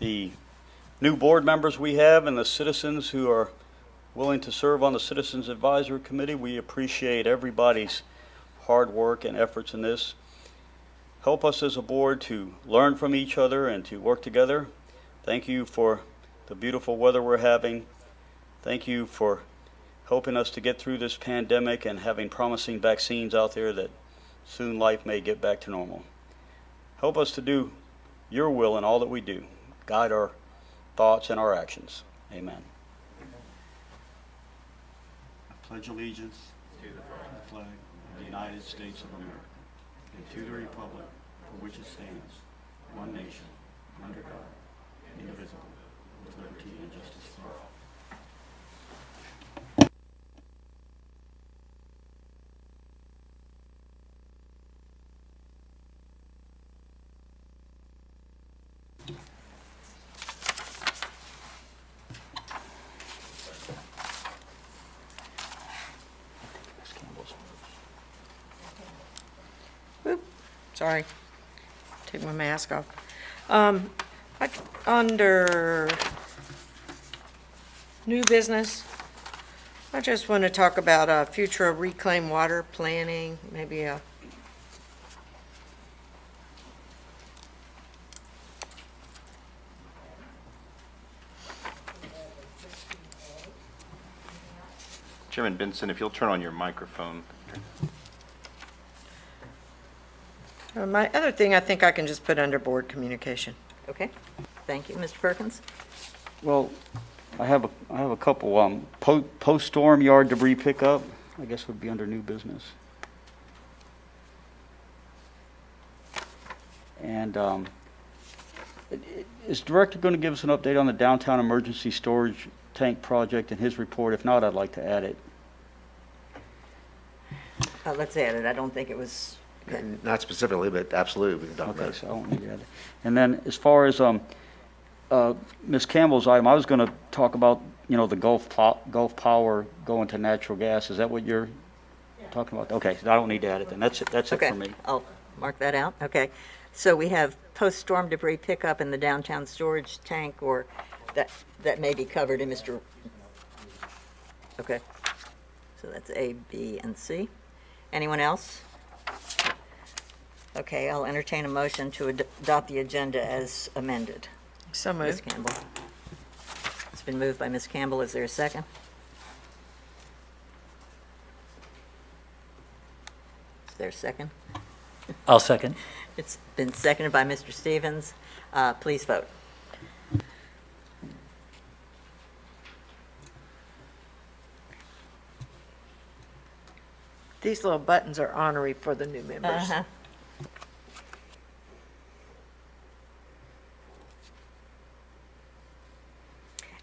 the new board members we have and the citizens who are willing to serve on the Citizens Advisory Committee. We appreciate everybody's hard work and efforts in this. Help us as a board to learn from each other and to work together. Thank you for the beautiful weather we're having. Thank you for helping us to get through this pandemic and having promising vaccines out there that soon life may get back to normal. Help us to do your will in all that we do. Guide our thoughts and our actions. Amen. I pledge allegiance to the flag of the United States of America and to the republic for which it stands, one nation, under God, indivisible, with liberty and justice for all. Sorry, take my mask off. Under new business, I just want to talk about future of reclaimed water planning, maybe a Chairman Benson, if you'll turn on your microphone. my other thing I think I can just put under board communication. Okay, thank you. Mr. Perkins? Well, I have a couple. Post-storm yard debris pickup, I guess would be under new business. And is Director going to give us an update on the downtown emergency storage tank project in his report? If not, I'd like to add it. Let's add it. I don't think it was. Not specifically, but absolutely, we can talk about Okay, it. so I won't need to add it. And then as far as Ms. Campbell's item, I was going to talk about, the Gulf Power going to natural gas. Is that what you're talking about? Okay, so I don't need to add it then. That's it Okay, for me. I'll mark that out. Okay. So we have post-storm debris pickup in the downtown storage tank, or that may be covered in Mr. Okay. So that's A, B, and C. Anyone else? Okay, I'll entertain a motion to adopt the agenda as amended. So Ms. moved. Campbell. It's been moved by Ms. Campbell. Is there a second? Is there a second? I'll second. It's been seconded by Mr. Stevens. Please vote. These little buttons are honorary for the new members. Uh-huh.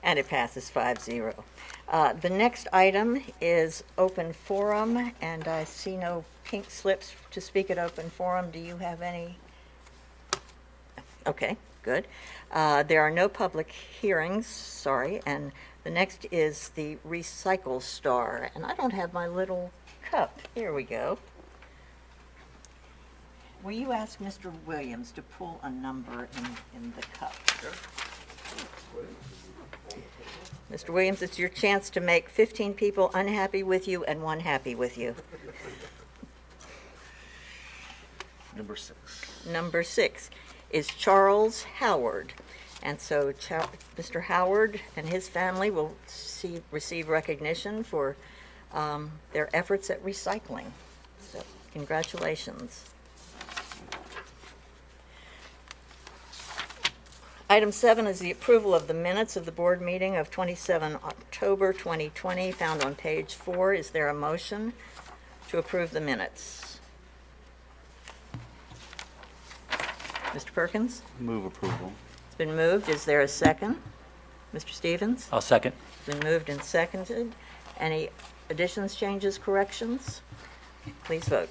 And it passes 5-0. The next item is open forum, and I see no pink slips to speak at open forum. Do you have any? Okay, good. There are no public hearings, sorry, and the next is the Recycle Star, and I don't have my little cup. Here we go. Will you ask Mr. Williams to pull a number in the cup? Sure. Mr. Williams, it's your chance to make 15 people unhappy with you and one happy with you. Number 6. Number 6 is Charles Howard. And so Mr. Howard and his family will receive recognition for their efforts at recycling. So congratulations. Item 7 is the approval of the minutes of the board meeting of 27 October 2020, found on page 4. Is there a motion to approve the minutes? Mr. Perkins? Move approval. It's been moved. Is there a second? Mr. Stevens? I'll second. It's been moved and seconded. Any additions, changes, corrections? Please vote.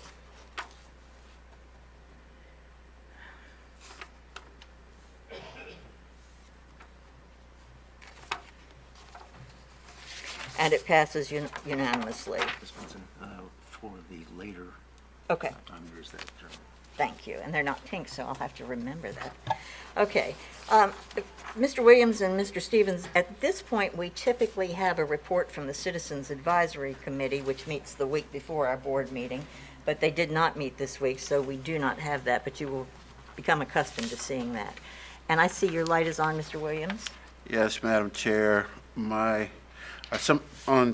And it passes unanimously. Ms. Benson, for the later Okay. time, there's that Thank you, and they're not pink, so I'll have to remember that. Okay. Mr. Williams and Mr. Stevens, at this point, we typically have a report from the Citizens Advisory Committee, which meets the week before our board meeting, but they did not meet this week, so we do not have that, but you will become accustomed to seeing that. And I see your light is on, Mr. Williams. Yes, Madam Chair. On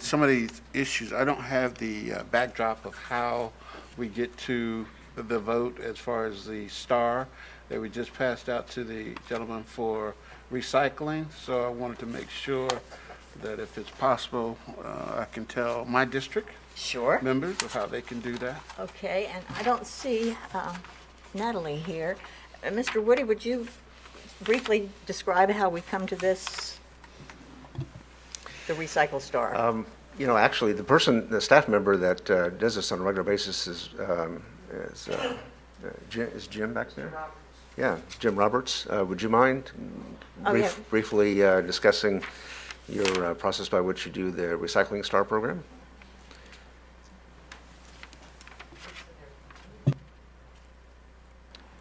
some of these issues, I don't have the backdrop of how we get to the vote as far as the star that we just passed out to the gentleman for recycling. So I wanted to make sure that if it's possible, I can tell my district Sure. members of how they can do that. Okay, and I don't see Natalie here. Mr. Woody, would you briefly describe how we come to this, the Recycle Star? Actually, the staff member that does this on a regular basis is Jim back there? Yeah, Jim Roberts. Would you mind Oh, yeah. briefly discussing your process by which you do the Recycling Star program?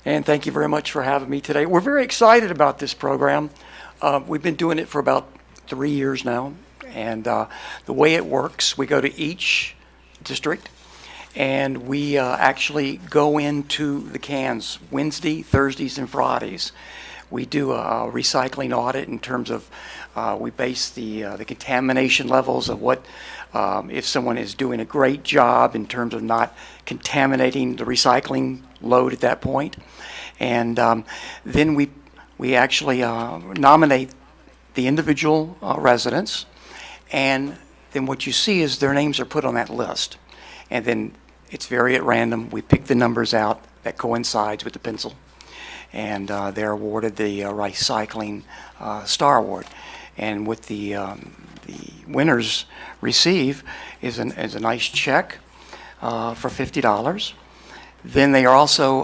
And thank you very much for having me today. We're very excited about this program. We've been doing it for about 3 years now. And the way it works, we go to each district and we actually go into the cans Wednesday, Thursdays, and Fridays. We do a recycling audit in terms of we base the contamination levels of what if someone is doing a great job in terms of not contaminating the recycling load at that point. And then we actually nominate the individual residents, and then what you see is their names are put on that list. And then it's very at random. We pick the numbers out that coincides with the pencil, and they're awarded the Recycling Star Award. And what the winners receive is a nice check for $50. Then they are also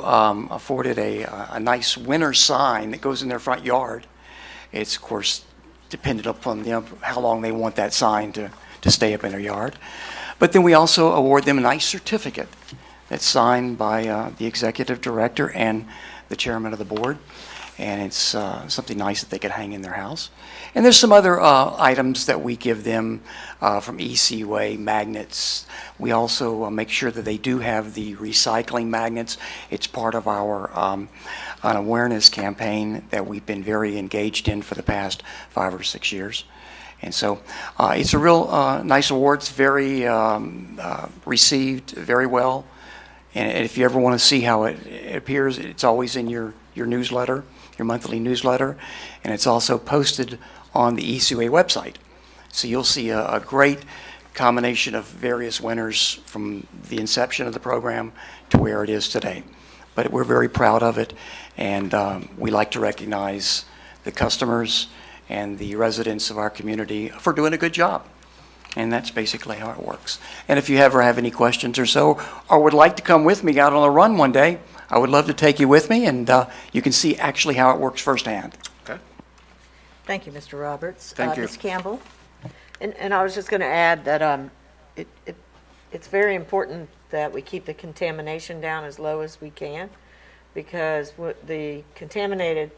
afforded a nice winner sign that goes in their front yard. It's, of course, dependent upon how long they want that sign to stay up in their yard. But then we also award them a nice certificate that's signed by the executive director and the chairman of the board. And it's something nice that they could hang in their house. And there's some other items that we give them from EGUA, magnets. We also make sure that they do have the recycling magnets. It's part of our an awareness campaign that we've been very engaged in for the past 5 or 6 years. And so it's a real nice award. It's very received very well. And if you ever want to see how it appears, it's always in your newsletter, your monthly newsletter, and it's also posted on the EGUA website. So you'll see a great combination of various winners from the inception of the program to where it is today. But we're very proud of it, and we like to recognize the customers and the residents of our community for doing a good job. And that's basically how it works. And if you ever have any questions or so, or would like to come with me out on a run one day, I would love to take you with me, and you can see actually how it works firsthand. Okay? Thank you, Mr. Roberts. Thank you. Ms. Campbell? And I was just going to add that it's very important that we keep the contamination down as low as we can, because the contaminated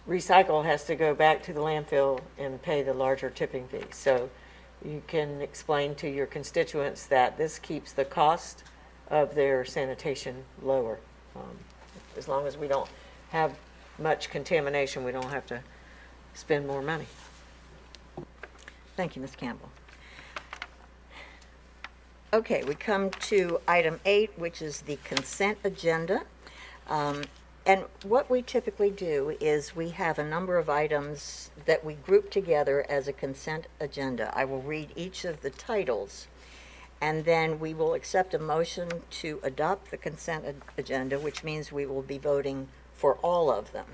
recycle has to go back to the landfill and pay the larger tipping fee. So you can explain to your constituents that this keeps the cost of their sanitation lower. As long as we don't have much contamination, we don't have to spend more money. Thank you, Ms. Campbell. Okay, we come to item 8, which is the consent agenda. And what we typically do is we have a number of items that we group together as a consent agenda. I will read each of the titles, and then we will accept a motion to adopt the consent agenda, which means we will be voting for all of them.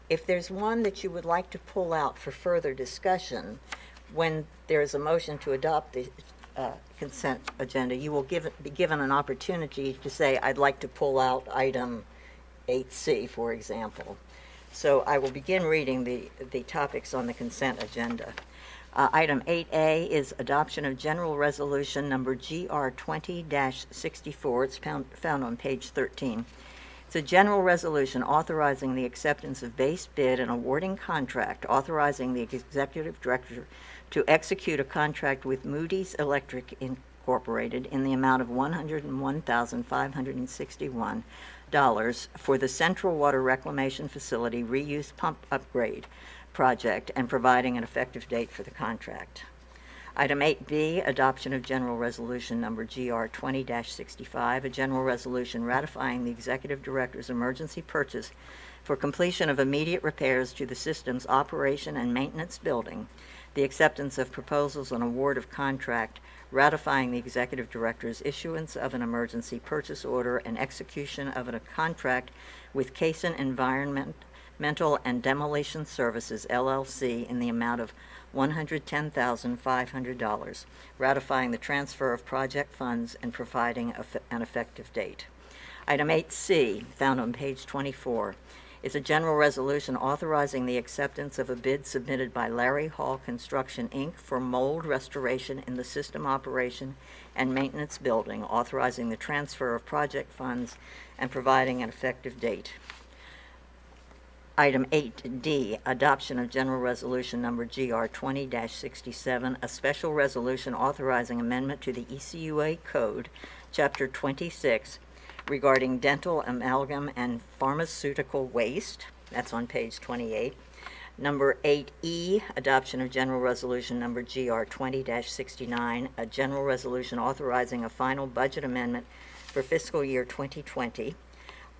If there's one that you would like to pull out for further discussion, when there is a motion to adopt the consent agenda, you will be given an opportunity to say, I'd like to pull out item 8C, for example. So I will begin reading the topics on the consent agenda. Item 8A is adoption of General Resolution Number GR 20-64. It's found on page 13. It's a general resolution authorizing the acceptance of base bid and awarding contract, authorizing the executive director to execute a contract with Moody's Electric Incorporated in the amount of $101,561 for the Central Water Reclamation Facility Reuse Pump Upgrade project and providing an effective date for the contract. Item 8B, adoption of General Resolution Number GR 20-65, a general resolution ratifying the Executive Director's emergency purchase for completion of immediate repairs to the system's operation and maintenance building, the acceptance of proposals and award of contract, ratifying the Executive Director's issuance of an emergency purchase order and execution of a contract with Cason Environmental and Demolition Services, LLC, in the amount of $110,500, ratifying the transfer of project funds and providing an effective date. Item 8C, found on page 24, is a general resolution authorizing the acceptance of a bid submitted by Larry Hall Construction, Inc. for mold restoration in the system operation and maintenance building, authorizing the transfer of project funds and providing an effective date. Item 8D, adoption of General Resolution Number GR 20-67, a special resolution authorizing amendment to the EGUA Code, Chapter 26, regarding dental amalgam and pharmaceutical waste. That's on page 28. Number 8E, adoption of General Resolution Number GR 20-69, a general resolution authorizing a final budget amendment for fiscal year 2020.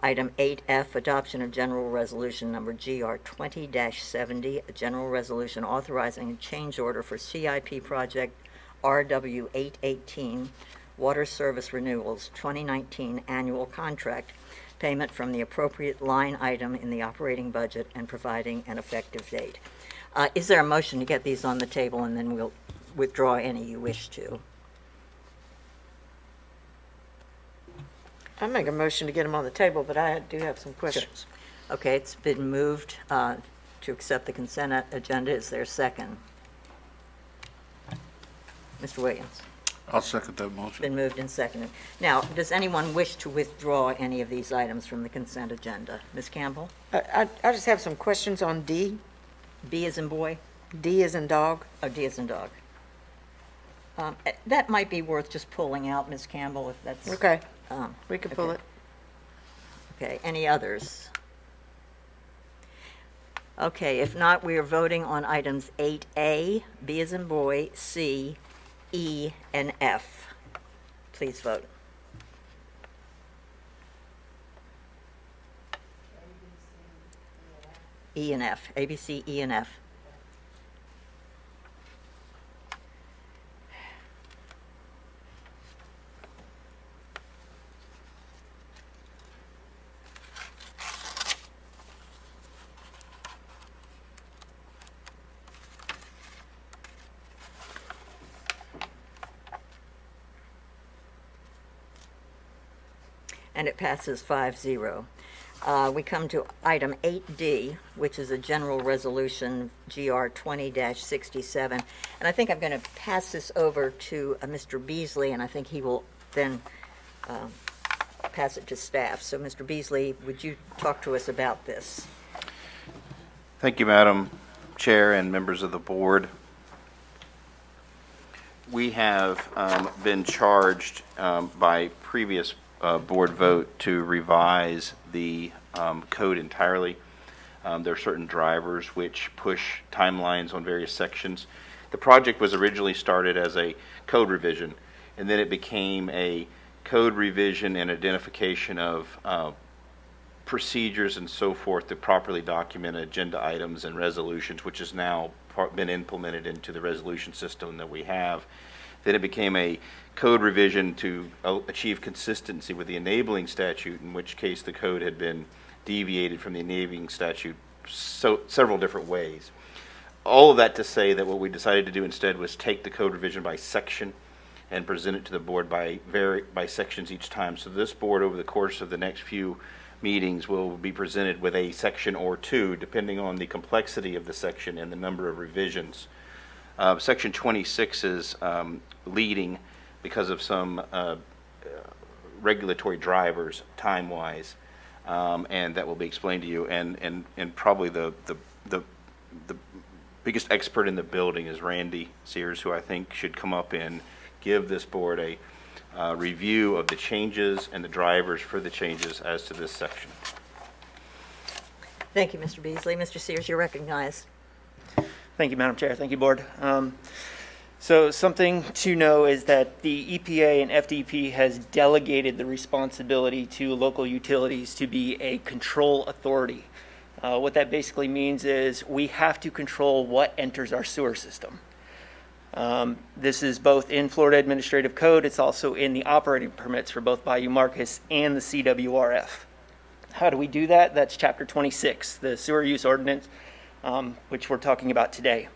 Item 8F, adoption of General Resolution Number GR 20-70, a general resolution authorizing a change order for CIP project RW 818, Water Service Renewals 2019 annual contract, payment from the appropriate line item in the operating budget and providing an effective date. Is there a motion to get these on the table, and then we'll withdraw any you wish to? I make a motion to get them on the table, but I do have some questions. Okay, it's been moved to accept the consent agenda. Is there a second? Mr. Williams? I'll second that motion. Been moved and seconded. Now, does anyone wish to withdraw any of these items from the consent agenda? Ms. Campbell? I just have some questions on D. B as in boy? D as in dog. Oh, D as in dog. That might be worth just pulling out, Ms. Campbell, if that's... Okay, we can pull okay. it. Okay, any others? Okay, if not, we are voting on items 8A, B as in boy, C, E, and F. Please vote. E and F, A, B, C, E, and F. And it passes 5-0. We come to item 8D, which is a general resolution, GR 20-67. And I think I'm going to pass this over to Mr. Beasley, and I think he will then pass it to staff. So, Mr. Beasley, would you talk to us about this? Thank you, Madam Chair and members of the board. We have been charged by previous board vote to revise the code entirely. There are certain drivers which push timelines on various sections. The project was originally started as a code revision, and then it became a code revision and identification of procedures and so forth to properly document agenda items and resolutions, which has now been implemented into the resolution system that we have. Then it became a code revision to achieve consistency with the enabling statute, in which case the code had been deviated from the enabling statute several different ways. All of that to say that what we decided to do instead was take the code revision by section and present it to the board by sections each time. So this board, over the course of the next few meetings, will be presented with a section or two, depending on the complexity of the section and the number of revisions. Section 26 is leading because of some regulatory drivers, time-wise, and that will be explained to you. And probably the biggest expert in the building is Randy Sears, who I think should come up and give this board a review of the changes and the drivers for the changes as to this section. Thank you, Mr. Beasley. Mr. Sears, you're recognized. Thank you, Madam Chair. Thank you, Board. So something to know is that the EPA and FDP has delegated the responsibility to local utilities to be a control authority. What that basically means is we have to control what enters our sewer system. This is both in Florida Administrative Code. It's also in the operating permits for both Bayou Marcus and the CWRF. How do we do that? That's Chapter 26, the Sewer Use Ordinance, which we're talking about today.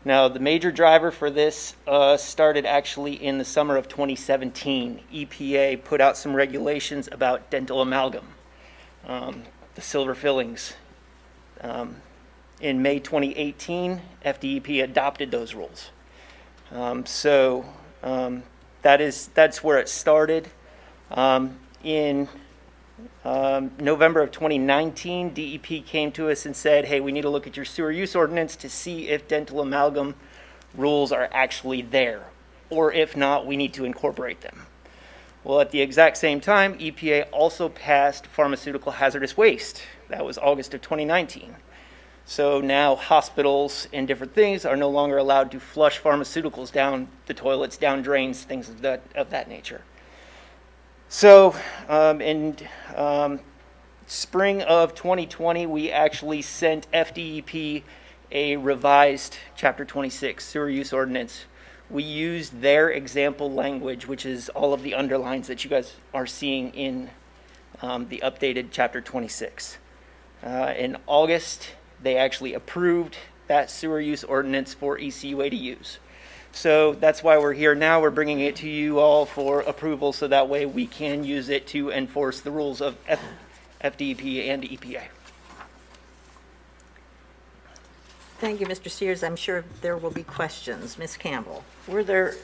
Now, the major driver for this started actually in the summer of 2017. EPA put out some regulations about dental amalgam, the silver fillings. In May 2018, FDEP adopted those rules. That's where it started. In November of 2019, DEP came to us and said, hey, we need to look at your sewer use ordinance to see if dental amalgam rules are actually there, or if not, we need to incorporate them. Well, at the exact same time, EPA also passed pharmaceutical hazardous waste. That was August of 2019. So now hospitals and different things are no longer allowed to flush pharmaceuticals down the toilets, down drains, things of that nature. So in spring of 2020, we actually sent FDEP a revised Chapter 26 Sewer Use Ordinance. We used their example language, which is all of the underlines that you guys are seeing in the updated Chapter 26. In August, they actually approved that Sewer Use Ordinance for ECUA to use. So that's why we're here now. We're bringing it to you all for approval so that way we can use it to enforce the rules of FDEP and EPA. Thank you, Mr. Sears. I'm sure there will be questions. Ms. Campbell. Were there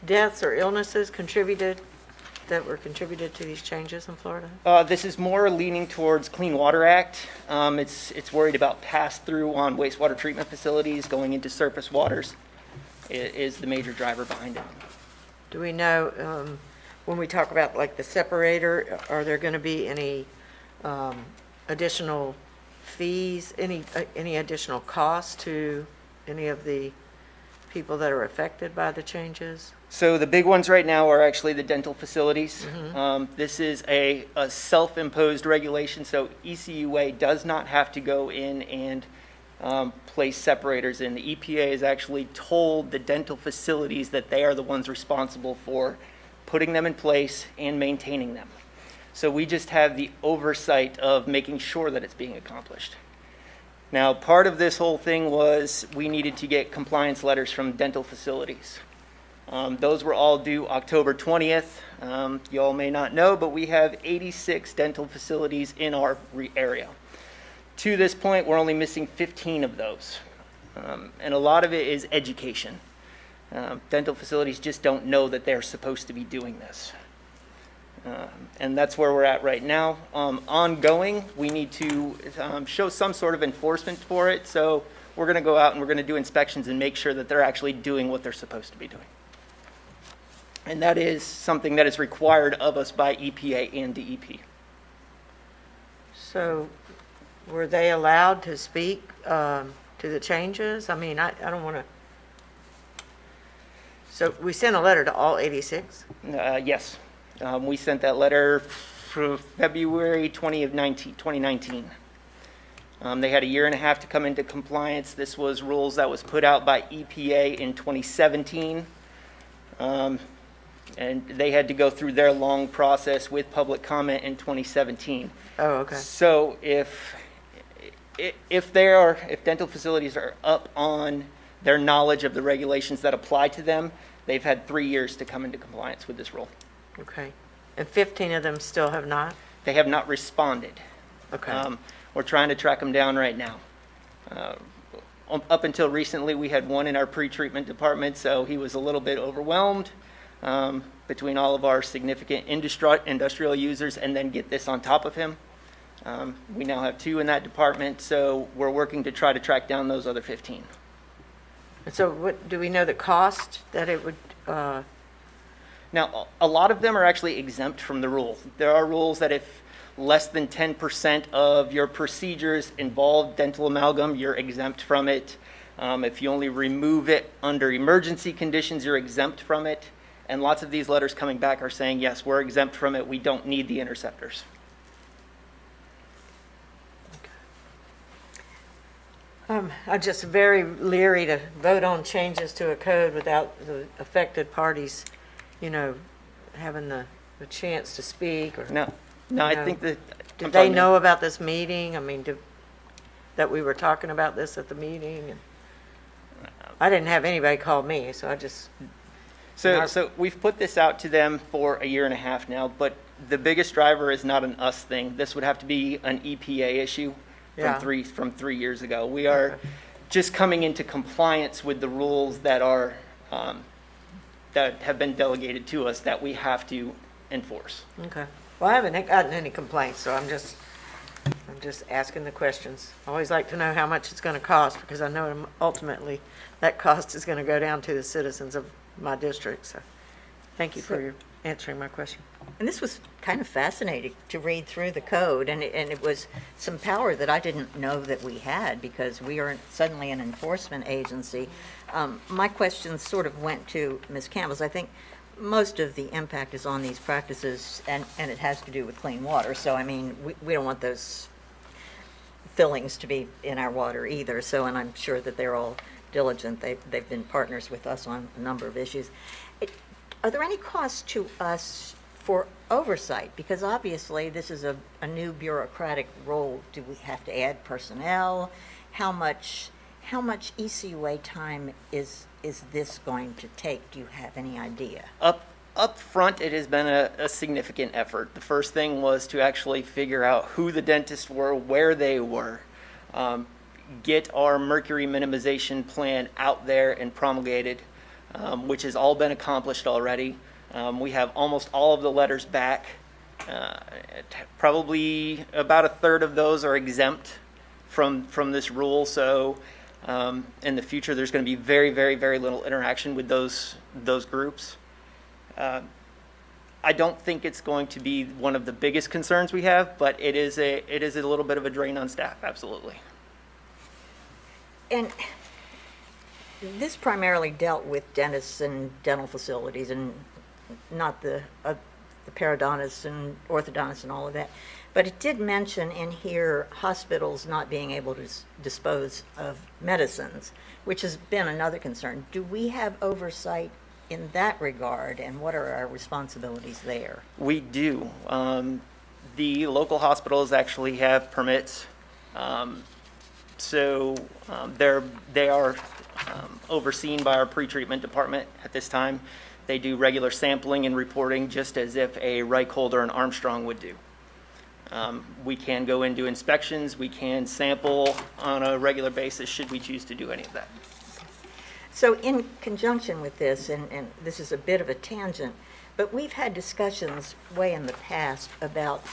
deaths or illnesses that were contributed to these changes in Florida? This is more leaning towards Clean Water Act. It's worried about pass-through on wastewater treatment facilities going into surface waters is the major driver behind it. Do we know, when we talk about like the separator, are there going to be any additional fees, any additional costs to any of the people that are affected by the changes? So the big ones right now are actually the dental facilities. This is a self-imposed regulation, so ECUA does not have to go in and place separators in. The EPA has actually told the dental facilities that they are the ones responsible for putting them in place and maintaining them. So we just have the oversight of making sure that it's being accomplished. Now, part of this whole thing was we needed to get compliance letters from dental facilities. Those were all due October 20th. You all may not know, but we have 86 dental facilities in our area. To this point, we're only missing 15 of those. And a lot of it is education. Dental facilities just don't know that they're supposed to be doing this. And that's where we're at right now. Ongoing, we need to show some sort of enforcement for it. So we're going to go out and we're going to do inspections and make sure that they're actually doing what they're supposed to be doing. And that is something that is required of us by EPA and DEP. So were they allowed to speak to the changes? I mean, I don't want to. So we sent a letter to all 86? Yes. We sent that letter for February 2019. They had a year and a half to come into compliance. This was rules that was put out by EPA in 2017. And they had to go through their long process with public comment in 2017. Oh, okay. So if dental facilities are up on their knowledge of the regulations that apply to them, they've had 3 years to come into compliance with this rule. Okay. And 15 of them still have not? They have not responded. Okay. We're trying to track them down right now. Up until recently, we had one in our pretreatment department, so he was a little bit overwhelmed between all of our significant industrial users, and then get this on top of him. We now have 2 in that department, so we're working to try to track down those other 15. And so what, do we know the cost that it would, Now, a lot of them are actually exempt from the rule. There are rules that if less than 10% of your procedures involve dental amalgam, you're exempt from it. If you only remove it under emergency conditions, you're exempt from it. And lots of these letters coming back are saying, yes, we're exempt from it. We don't need the interceptors. I'm just very leery to vote on changes to a code without the affected parties, having the chance to speak or. No, I think that. Did I'm they sorry, know about this meeting? I mean, that we were talking about this at the meeting? I didn't have anybody call me, so I just. So we've put this out to them for a year and a half now, but the biggest driver is not an us thing. This would have to be an EPA issue Yeah. from 3 years ago. We are just coming into compliance with the rules that are that have been delegated to us that we have to enforce. Okay. Well, I haven't gotten any complaints, so I'm just asking the questions. I always like to know how much it's going to cost, because I know ultimately that cost is going to go down to the citizens of my district. So thank you for your answering my question. And this was kind of fascinating to read through the code, and it was some power that I didn't know that we had, because we are suddenly an enforcement agency. My questions sort of went to Ms. Campbell's. I think most of the impact is on these practices, and it has to do with clean water. So, I mean, we don't want those fillings to be in our water either. So, and I'm sure that they're all diligent. They've been partners with us on a number of issues. Are there any costs to us for oversight? Because obviously this is a new bureaucratic role. Do we have to add personnel? How much ECUA time is this going to take? Do you have any idea? Up front, it has been a significant effort. The first thing was to actually figure out who the dentists were, where they were, get our mercury minimization plan out there and promulgated, which has all been accomplished already. We have almost all of the letters back. Probably about a third of those are exempt from this rule. So in the future, there's going to be very, very, very little interaction with those groups. I don't think it's going to be one of the biggest concerns we have, but it is a little bit of a drain on staff, absolutely. And this primarily dealt with dentists and dental facilities, and not the periodontists and orthodontists and all of that. But it did mention in here hospitals not being able to dispose of medicines, which has been another concern. Do we have oversight in that regard, and what are our responsibilities there? We do. The local hospitals actually have permits. So they are overseen by our pretreatment department at this time. They do regular sampling and reporting just as if a Reichhold or an Armstrong would do. We can go and do inspections. We can sample on a regular basis should we choose to do any of that. So in conjunction with this, and this is a bit of a tangent, but we've had discussions way in the past about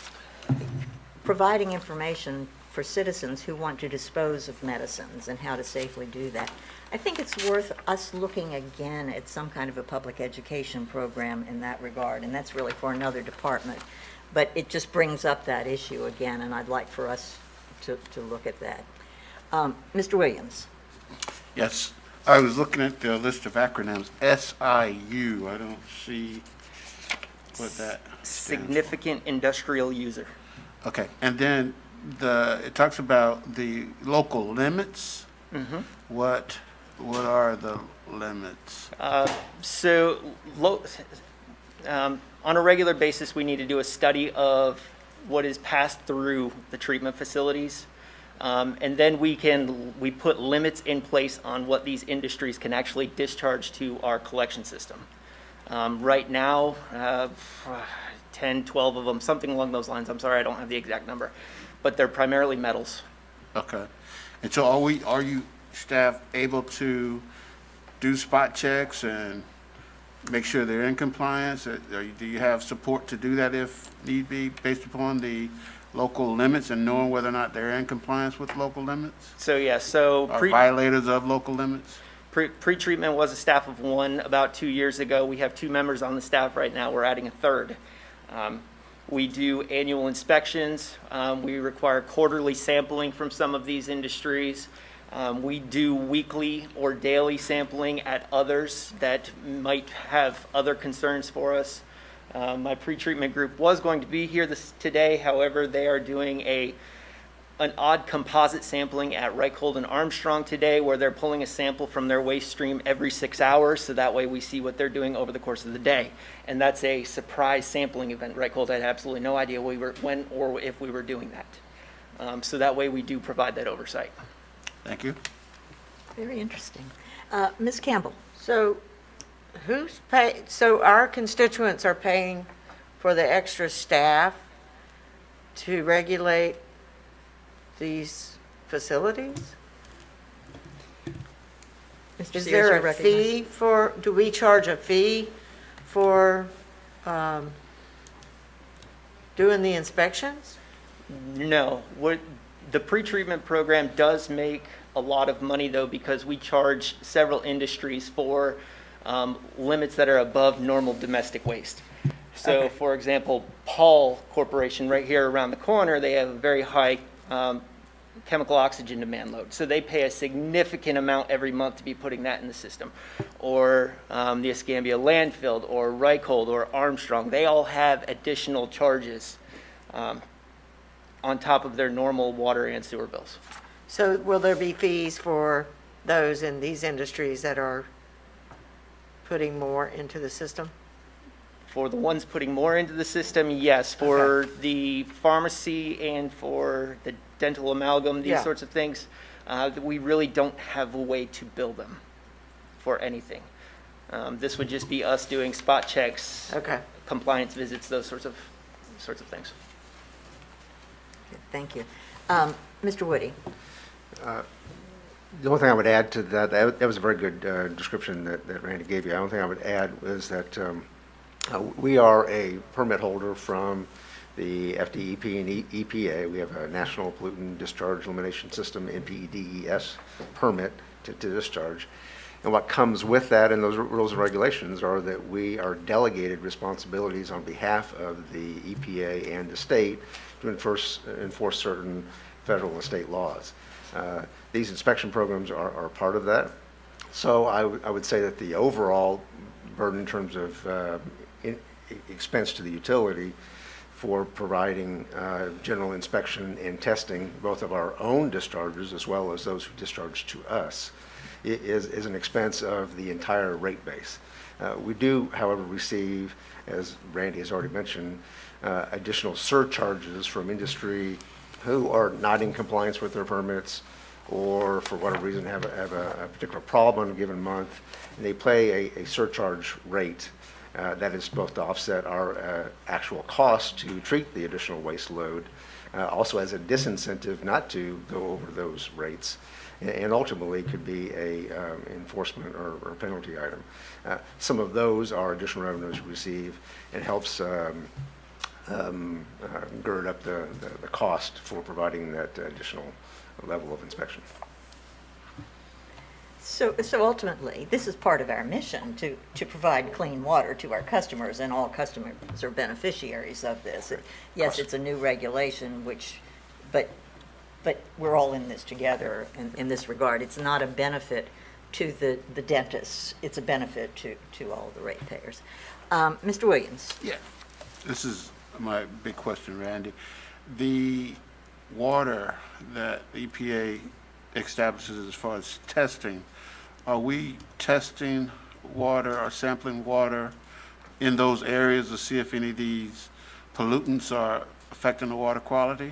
providing information for citizens who want to dispose of medicines and how to safely do that. I think it's worth us looking again at some kind of a public education program in that regard, and that's really for another department. But it just brings up that issue again, and I'd like for us to look at that. Mr. Williams. Yes, I was looking at the list of acronyms, SIU. I don't see what that stands for. Significant industrial user. Okay, and then it talks about the local limits. Mm-hmm. What are the limits? On a regular basis, we need to do a study of what is passed through the treatment facilities. And then we put limits in place on what these industries can actually discharge to our collection system. Right now, 10, 12 of them, something along those lines. I'm sorry, I don't have the exact number, but they're primarily metals. Okay, and so are you staff able to do spot checks and make sure they're in compliance? Do you have support to do that if need be, based upon the local limits and knowing whether or not they're in compliance with local limits? So, yeah, so Or violators of local limits? Pre-treatment was a staff of one about 2 years ago. We have 2 members on the staff right now. We're adding a third. We do annual inspections. We require quarterly sampling from some of these industries. We do weekly or daily sampling at others that might have other concerns for us. My pre-treatment group was going to be here today. However, they are doing an odd composite sampling at Reichhold and Armstrong today, where they're pulling a sample from their waste stream every 6 hours, so that way we see what they're doing over the course of the day. And that's a surprise sampling event. Reichhold had absolutely no idea when or if we were doing that. So that way we do provide that oversight. Thank you. Very interesting. Ms. Campbell? So so our constituents are paying for the extra staff to regulate these facilities? Mr. Is Sears, there you're a recognized. do we charge a fee for doing the inspections? No, the pretreatment program does make a lot of money though, because we charge several industries for limits that are above normal domestic waste. So, Okay. for example, Paul Corporation right here around the corner, they have a very high chemical oxygen demand load. So they pay a significant amount every month to be putting that in the system. Or the Escambia landfill, or Reichhold, or Armstrong, they all have additional charges on top of their normal water and sewer bills. So will there be fees for those in these industries that are putting more into the system? For the ones putting more into the system, yes. For the pharmacy and for the dental amalgam, these Yeah. sorts of things, we really don't have a way to bill them for anything. This would just be us doing spot checks, Okay. compliance visits, those sorts of things. Thank you. Mr. Woody? The only thing I would add to that, that was a very good description that Randy gave you. The only thing I would add was that we are a permit holder from the FDEP and EPA. We have a National Pollutant Discharge Elimination System, NPDES permit to discharge. And what comes with that and those rules and regulations are that we are delegated responsibilities on behalf of the EPA and the state to enforce certain federal and state laws. These inspection programs are part of that. So I would say that the overall burden in terms of expense to the utility for providing general inspection and testing, both of our own discharges as well as those who discharge to us, is an expense of the entire rate base. We do, however, receive, as Randy has already mentioned, additional surcharges from industry who are not in compliance with their permits or for whatever reason have a particular problem in a given month, and they pay a surcharge rate that is both to offset our actual cost to treat the additional waste load, also as a disincentive not to go over those rates, and ultimately could be a enforcement or penalty item. Some of those are additional revenues we receive and helps gird up the cost for providing that additional level of inspection. So ultimately, this is part of our mission to provide clean water to our customers, and all customers are beneficiaries of this. Yes, it's a new regulation, but we're all in this together in this regard. It's not a benefit to the dentists. It's a benefit to all the ratepayers. Mr. Williams? Yeah, this is my big question, Randy. The water that EPA establishes as far as testing, are we testing water or sampling water in those areas to see if any of these pollutants are affecting the water quality?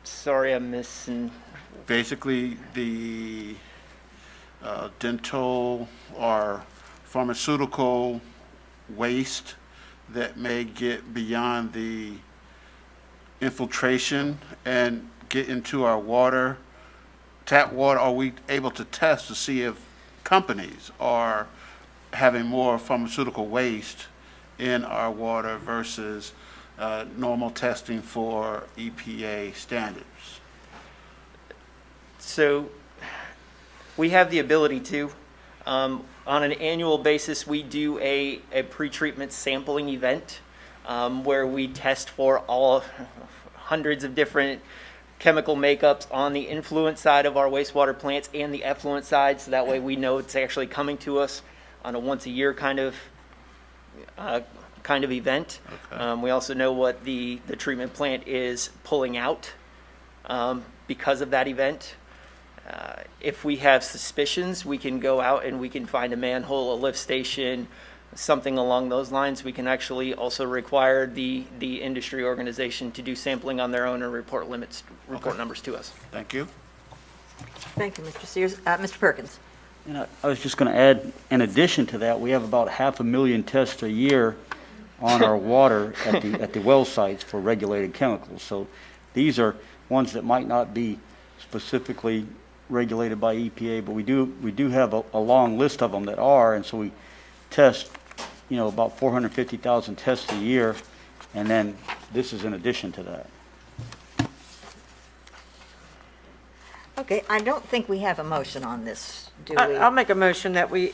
Sorry, I'm missing. Basically, the dental or pharmaceutical waste that may get beyond the infiltration and get into our water, tap water? Are we able to test to see if companies are having more pharmaceutical waste in our water versus normal testing for EPA standards? So we have the ability to. On an annual basis, we do a pretreatment sampling event where we test for all hundreds of different chemical makeups on the influent side of our wastewater plants and the effluent side, so that way we know it's actually coming to us on a once-a-year kind of event. Okay. We also know what the treatment plant is pulling out because of that event. If we have suspicions, we can go out and we can find a manhole, a lift station, something along those lines. We can actually also require the industry organization to do sampling on their own and report numbers to us. Thank you. Thank you, Mr. Sears. Mr. Perkins? And I was just going to add, in addition to that, we have about 500,000 tests a year on our water at the well sites for regulated chemicals. So these are ones that might not be specifically regulated by EPA, but we do have a long list of them that are, and so we test, about 450,000 tests a year, and then this is in addition to that. Okay, I don't think we have a motion on this, do we? I'll make a motion that we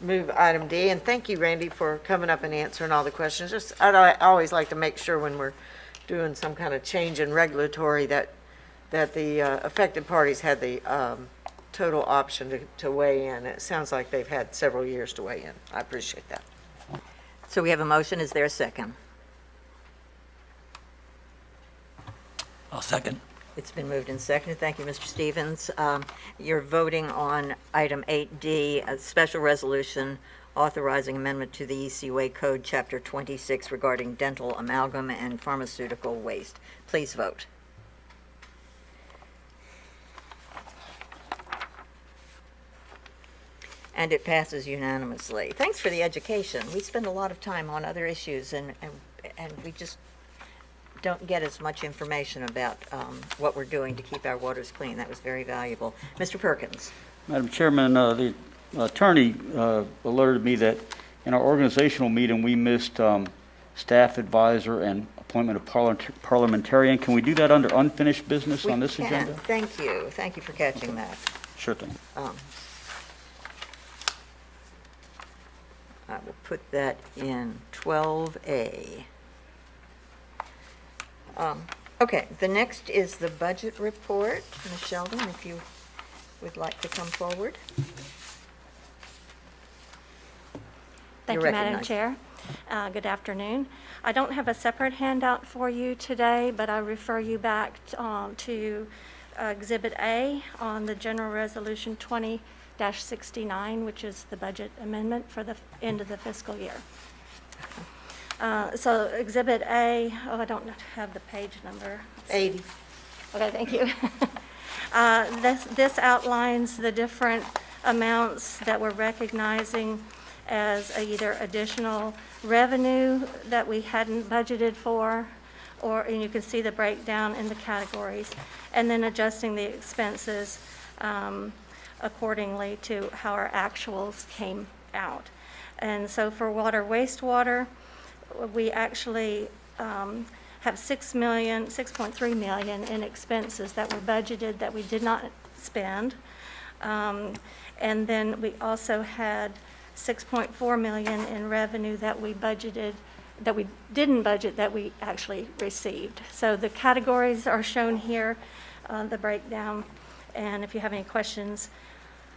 move item D, and thank you, Randy, for coming up and answering all the questions. I always like to make sure when we're doing some kind of change in regulatory that the affected parties had the total option to weigh in. It sounds like they've had several years to weigh in. I appreciate that. So we have a motion. Is there a second? I'll second. It's been moved and seconded. Thank you, Mr. Stevens. You're voting on item 8D, a special resolution authorizing amendment to the EGUA Code, Chapter 26, regarding dental amalgam and pharmaceutical waste. Please vote. And it passes unanimously. Thanks for the education. We spend a lot of time on other issues, and we just don't get as much information about what we're doing to keep our waters clean. That was very valuable. Mr. Perkins? Madam Chairman, the attorney alerted me that in our organizational meeting, we missed staff advisor and appointment of parliamentarian. Can we do that under unfinished business on this agenda? We can. Thank you. Thank you for catching that. Sure thing. I will put that in 12A. Okay, the next is the budget report. Ms. Sheldon, if you would like to come forward. Thank You're you, Madam recognized. Chair. Good afternoon. I don't have a separate handout for you today, but I refer you back to Exhibit A on the General Resolution 20-69, which is the budget amendment for the end of the fiscal year. So Exhibit A, I don't have the page number. 80. Okay, thank you. This outlines the different amounts that we're recognizing as either additional revenue that we hadn't budgeted for, and you can see the breakdown in the categories, and then adjusting the expenses accordingly to how our actuals came out. And so for water, wastewater, we actually have $6.3 million in expenses that were budgeted that we did not spend. And then we also had $6.4 million in revenue that we budgeted, that we didn't budget, that we actually received. So the categories are shown here, the breakdown. And if you have any questions,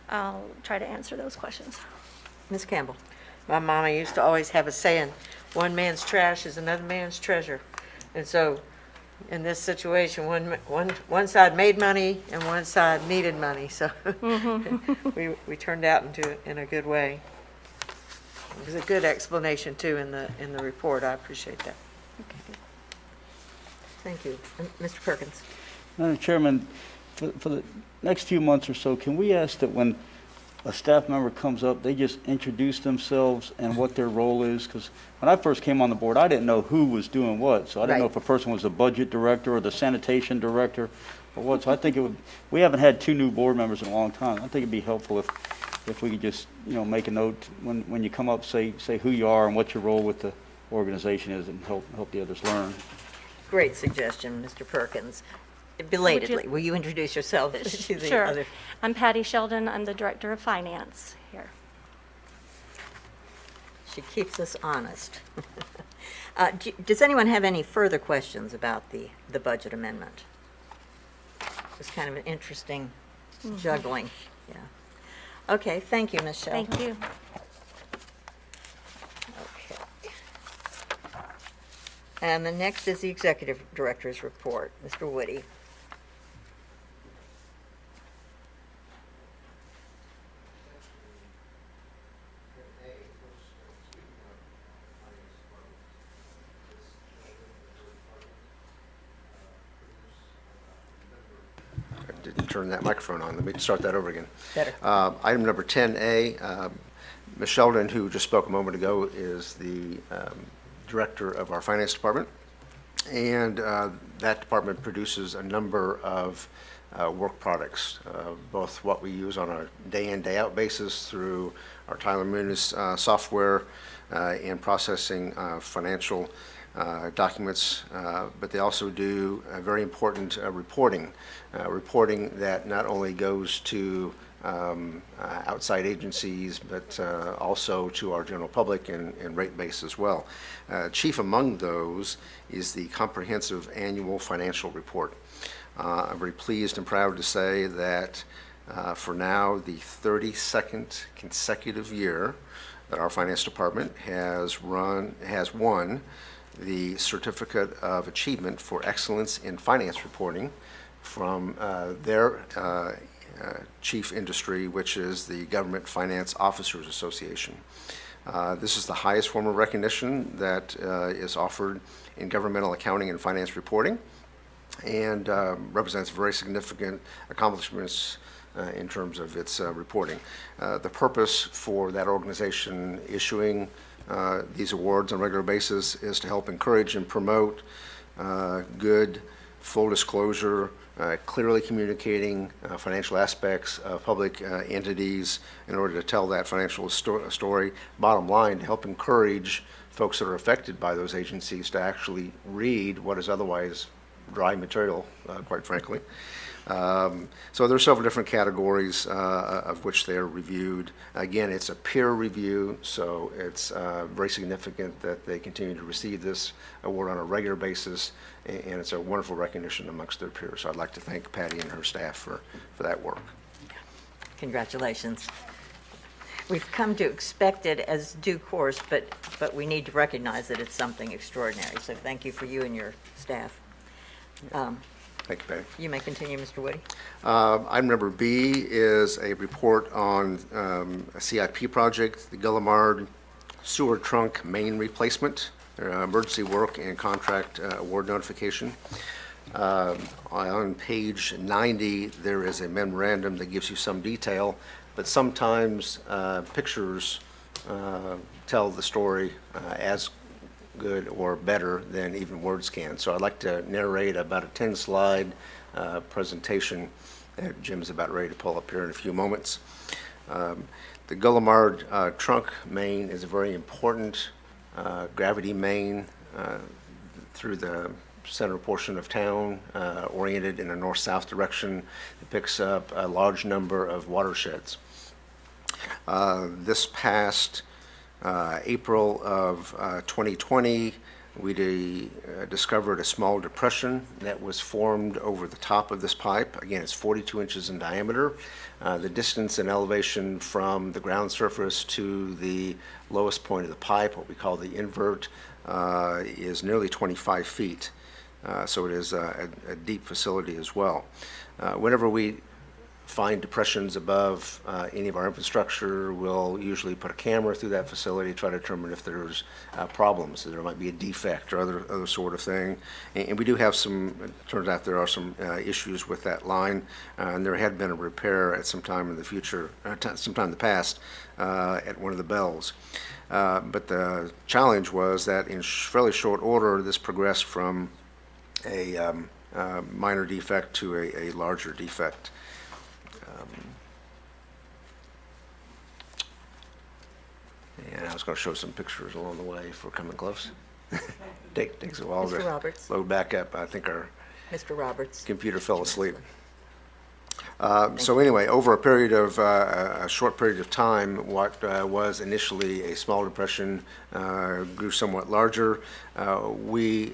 I'll try to answer those questions. Ms. Campbell? My mama used to always have a saying, one man's trash is another man's treasure. And so in this situation, one side made money and one side needed money. So we turned out in a good way. It was a good explanation too in the report. I appreciate that. Okay. Thank you. Mr. Perkins? Madam Chairman, for the next few months or so, can we ask that when a staff member comes up, they just introduce themselves and what their role is, because when I first came on the board, I didn't know who was doing what, so I didn't know Right. if a person was the budget director or the sanitation director or what, so I think we haven't had two new board members in a long time. I think it'd be helpful if we could just, make a note when you come up, say who you are and what your role with the organization is, and help the others learn. Great suggestion, Mr. Perkins. Belatedly, will you introduce yourself to the Sure. other? I'm Patty Sheldon. I'm the Director of Finance here. She keeps us honest. Does anyone have any further questions about the budget amendment? It's kind of an interesting juggling, yeah. Okay, thank you, Ms. Sheldon. Thank you. Okay. And the next is the Executive Director's report. Mr. Woody. I didn't turn that microphone on. Let me start that over again. Better. Item number 10A, Ms. Sheldon, who just spoke a moment ago, is the director of our finance department. And that department produces a number of work products, both what we use on a day-in, day-out basis through our Tyler Munis software and processing financial documents, but they also do very important reporting that not only goes to outside agencies, but also to our general public and rate base as well. Chief among those is the comprehensive annual financial report. I'm very pleased and proud to say that for now, the 32nd consecutive year that our finance department has won the Certificate of Achievement for Excellence in Finance Reporting from their chief industry, which is the Government Finance Officers Association. This is the highest form of recognition that is offered in governmental accounting and finance reporting, and represents very significant accomplishments in terms of its reporting. The purpose for that organization issuing these awards on a regular basis is to help encourage and promote good, full disclosure, clearly communicating financial aspects of public entities in order to tell that financial story. Bottom line, to help encourage folks that are affected by those agencies to actually read what is otherwise dry material, quite frankly. So there are several different categories of which they're reviewed. Again, it's a peer review, so it's very significant that they continue to receive this award on a regular basis, and it's a wonderful recognition amongst their peers. So I'd like to thank Patty and her staff for that work. Congratulations. We've come to expect it as due course, but we need to recognize that it's something extraordinary. So thank you for you and your staff. Thank you, Patty. You may continue, Mr. Woody. Item number B is a report on a CIP project, the Gullimard Sewer Trunk Main Replacement, emergency work and contract award notification. On page 90, there is a memorandum that gives you some detail, but sometimes pictures tell the story as good or better than even words can. So I'd like to narrate about a 10-slide presentation that Jim's about ready to pull up here in a few moments. The Gullimard trunk main is a very important gravity main through the center portion of town, oriented in a north-south direction. It picks up a large number of watersheds. This past April of 2020, we discovered a small depression that was formed over the top of this pipe. Again, it's 42 inches in diameter. The distance and elevation from the ground surface to the lowest point of the pipe, what we call the invert, is nearly 25 feet. So it is a deep facility as well. Whenever we find depressions above any of our infrastructure. We'll usually put a camera through that facility, try to determine if there's problems, there might be a defect or other sort of thing. And we do have some, it turns out there are some issues with that line, and there had been a repair at some time in the future, sometime in the past, at one of the bells. But the challenge was that in fairly short order, this progressed from a minor defect to a larger defect. And I was going to show some pictures along the way if we're coming close. Takes a while Mr. to Roberts. load back up. I think our Mr. Roberts. computer fell asleep. So anyway, over a period of, a short period of time, what was initially a small depression grew somewhat larger. We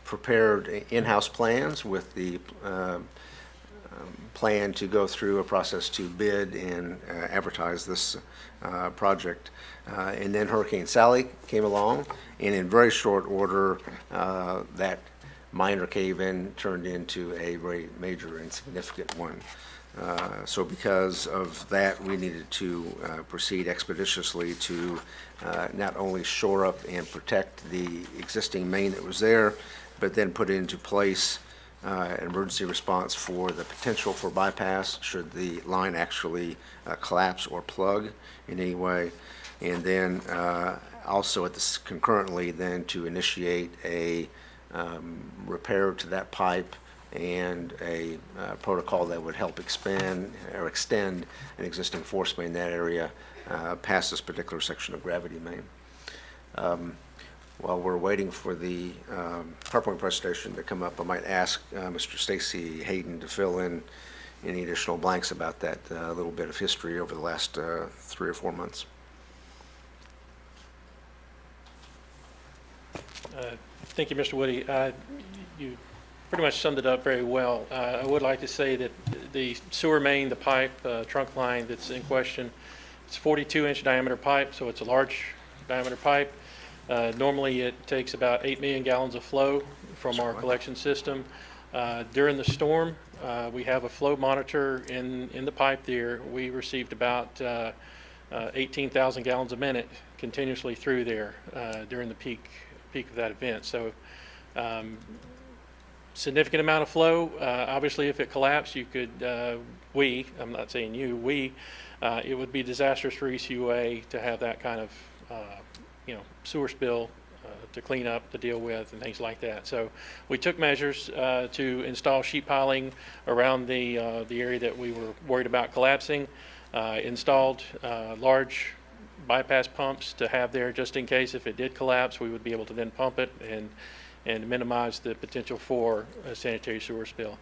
prepared in-house plans with the plan to go through a process to bid and advertise this project. And then Hurricane Sally came along, and in very short order, that minor cave-in turned into a very major and significant one. So because of that, we needed to proceed expeditiously to not only shore up and protect the existing main that was there, but then put into place an emergency response for the potential for bypass should the line actually collapse or plug in any way. And then also concurrently then to initiate a repair to that pipe and a protocol that would help expand or extend an existing force main in that area past this particular section of gravity main. While we're waiting for the PowerPoint presentation to come up, I might ask Mr. Stacy Hayden to fill in any additional blanks about that little bit of history over the last 3 or 4 months. Thank you, Mr. Woody. You pretty much summed it up very well. I would like to say that the sewer main, the pipe, trunk line that's in question, it's 42-inch diameter pipe, so it's a large diameter pipe. Normally, it takes about 8 million gallons of flow from our collection system. During the storm, we have a flow monitor in the pipe there. We received about 18,000 gallons a minute continuously through there during the peak of that event. So significant amount of flow. Obviously, if it collapsed, you could, I'm not saying you, it would be disastrous for ECUA to have that kind of sewer spill to clean up, to deal with, and things like that. So we took measures to install sheet piling around the area that we were worried about collapsing, installed large bypass pumps to have there just in case if it did collapse, we would be able to then pump it and minimize the potential for a sanitary sewer spill.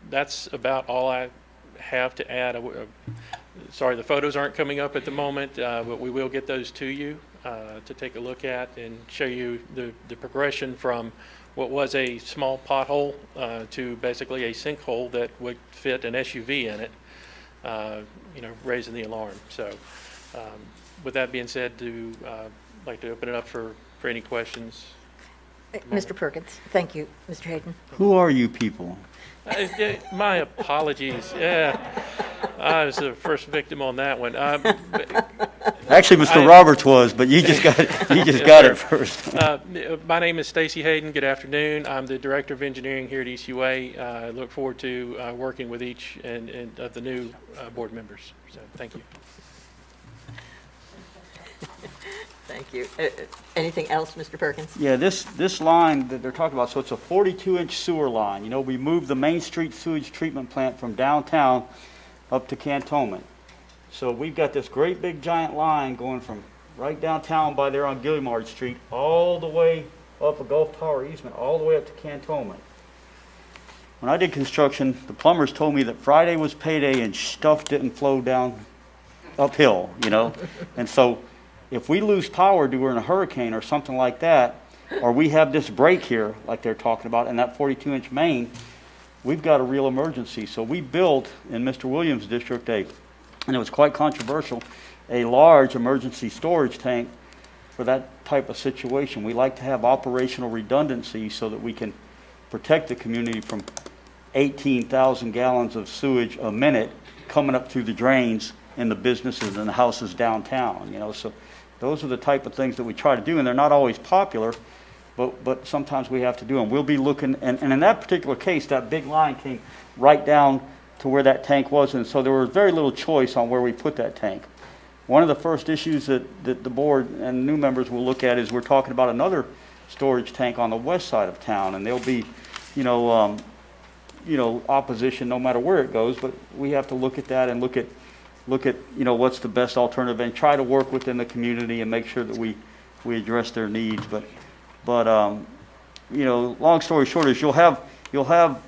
That's about all I have to add. Sorry, the photos aren't coming up at the moment, but we will get those to you to take a look at and show you the progression from what was a small pothole to basically a sinkhole that would fit an SUV in it, raising the alarm. So with that being said, I'd like to open it up for any questions. Mr. Perkins. Thank you, Mr. Hayden. Who are you people? My apologies. Yeah, I was the first victim on that one. Actually, Mr. Roberts was, but you just got it first. My name is Stacy Hayden. Good afternoon. I'm the Director of Engineering here at ECUA. I look forward to working with each and of the new board members. So, thank you. Thank you. Anything else, Mr. Perkins? Yeah, this line that they're talking about, so it's a 42-inch sewer line. We moved the Main Street sewage treatment plant from downtown up to Cantonment. So we've got this great big giant line going from right downtown by there on Gilliamard Street all the way up a Gulf Tower easement, all the way up to Cantonment. When I did construction, the plumbers told me that Friday was payday and stuff didn't flow down uphill, And so if we lose power during a hurricane or something like that, or we have this break here, like they're talking about, in that 42-inch main, we've got a real emergency. So we built in Mr. Williams' district and it was quite controversial, a large emergency storage tank for that type of situation. We like to have operational redundancy so that we can protect the community from 18,000 gallons of sewage a minute coming up through the drains in the businesses and the houses downtown, you know. So those are the type of things that we try to do, and they're not always popular, but sometimes we have to do them. We'll be looking, and in that particular case, that big line came right down to where that tank was, and so there was very little choice on where we put that tank. One of the first issues that the board and new members will look at is we're talking about another storage tank on the west side of town, and there'll be, opposition no matter where it goes, but we have to look at that and look at, what's the best alternative and try to work within the community and make sure that we address their needs. But long story short is you'll have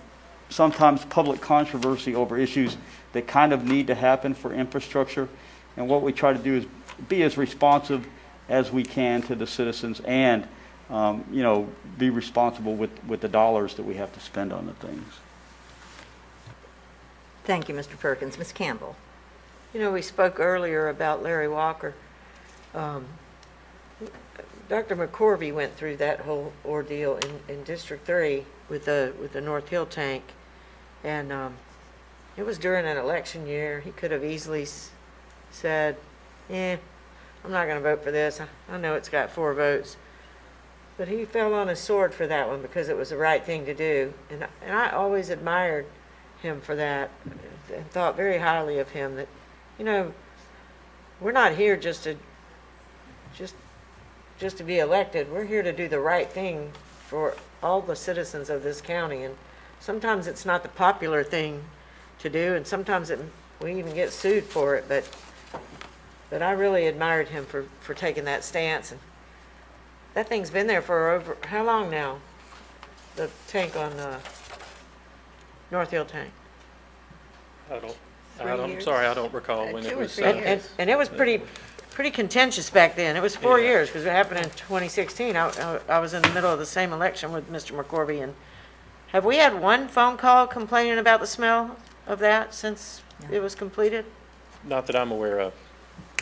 sometimes public controversy over issues that kind of need to happen for infrastructure. And what we try to do is be as responsive as we can to the citizens and, be responsible with the dollars that we have to spend on the things. Thank you, Mr. Perkins. Ms. Campbell? We spoke earlier about Larry Walker. Dr. McCorvey went through that whole ordeal in District 3 with the North Hill tank. And it was during an election year. He could have easily said, I'm not going to vote for this. I know it's got 4 votes. But he fell on his sword for that one because it was the right thing to do. And I always admired him for that and thought very highly of him that, we're not here just to be elected. We're here to do the right thing for all the citizens of this county. And sometimes it's not the popular thing to do, and sometimes we even get sued for it. But I really admired him for taking that stance. And that thing's been there for over, how long now? The tank on North Hill tank. I'm sorry, I don't recall when it 2 or was. 3 years. And it was pretty contentious back then. It was 4 years because it happened in 2016. I was in the middle of the same election with Mr. McCorvey. And have we had one phone call complaining about the smell of that since it was completed? Not that I'm aware of.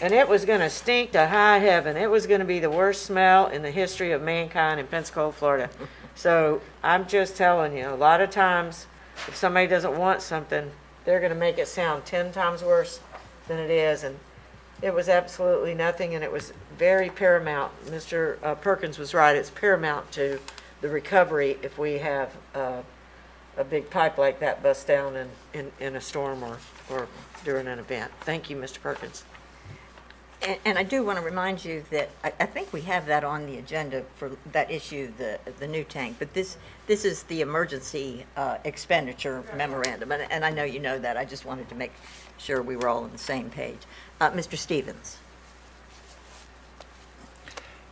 And it was going to stink to high heaven. It was going to be the worst smell in the history of mankind in Pensacola, Florida. So I'm just telling you, a lot of times if somebody doesn't want something, they're going to make it sound 10 times worse than it is. And it was absolutely nothing, and it was very paramount. Mr. Perkins was right. It's paramount to the recovery if we have a big pipe like that bust down in a storm or during an event. Thank you, Mr. Perkins. And I do want to remind you that I think we have that on the agenda for that issue, the new tank. But this is the emergency expenditure memorandum, and I know you know that. I just wanted to make sure we were all on the same page. Mr. Stevens.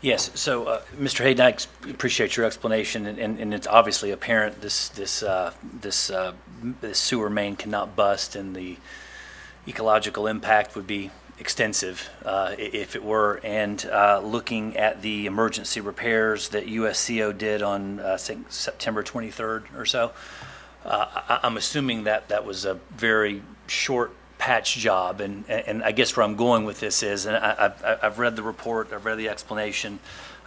Yes, so Mr. Hayden, I appreciate your explanation, and it's obviously apparent this sewer main cannot bust, and the ecological impact would be extensive if it were. And looking at the emergency repairs that USCO did on I think September 23rd or so, I'm assuming that was a very short patch job, and I guess where I'm going with this is, and I've read the report, I've read the explanation.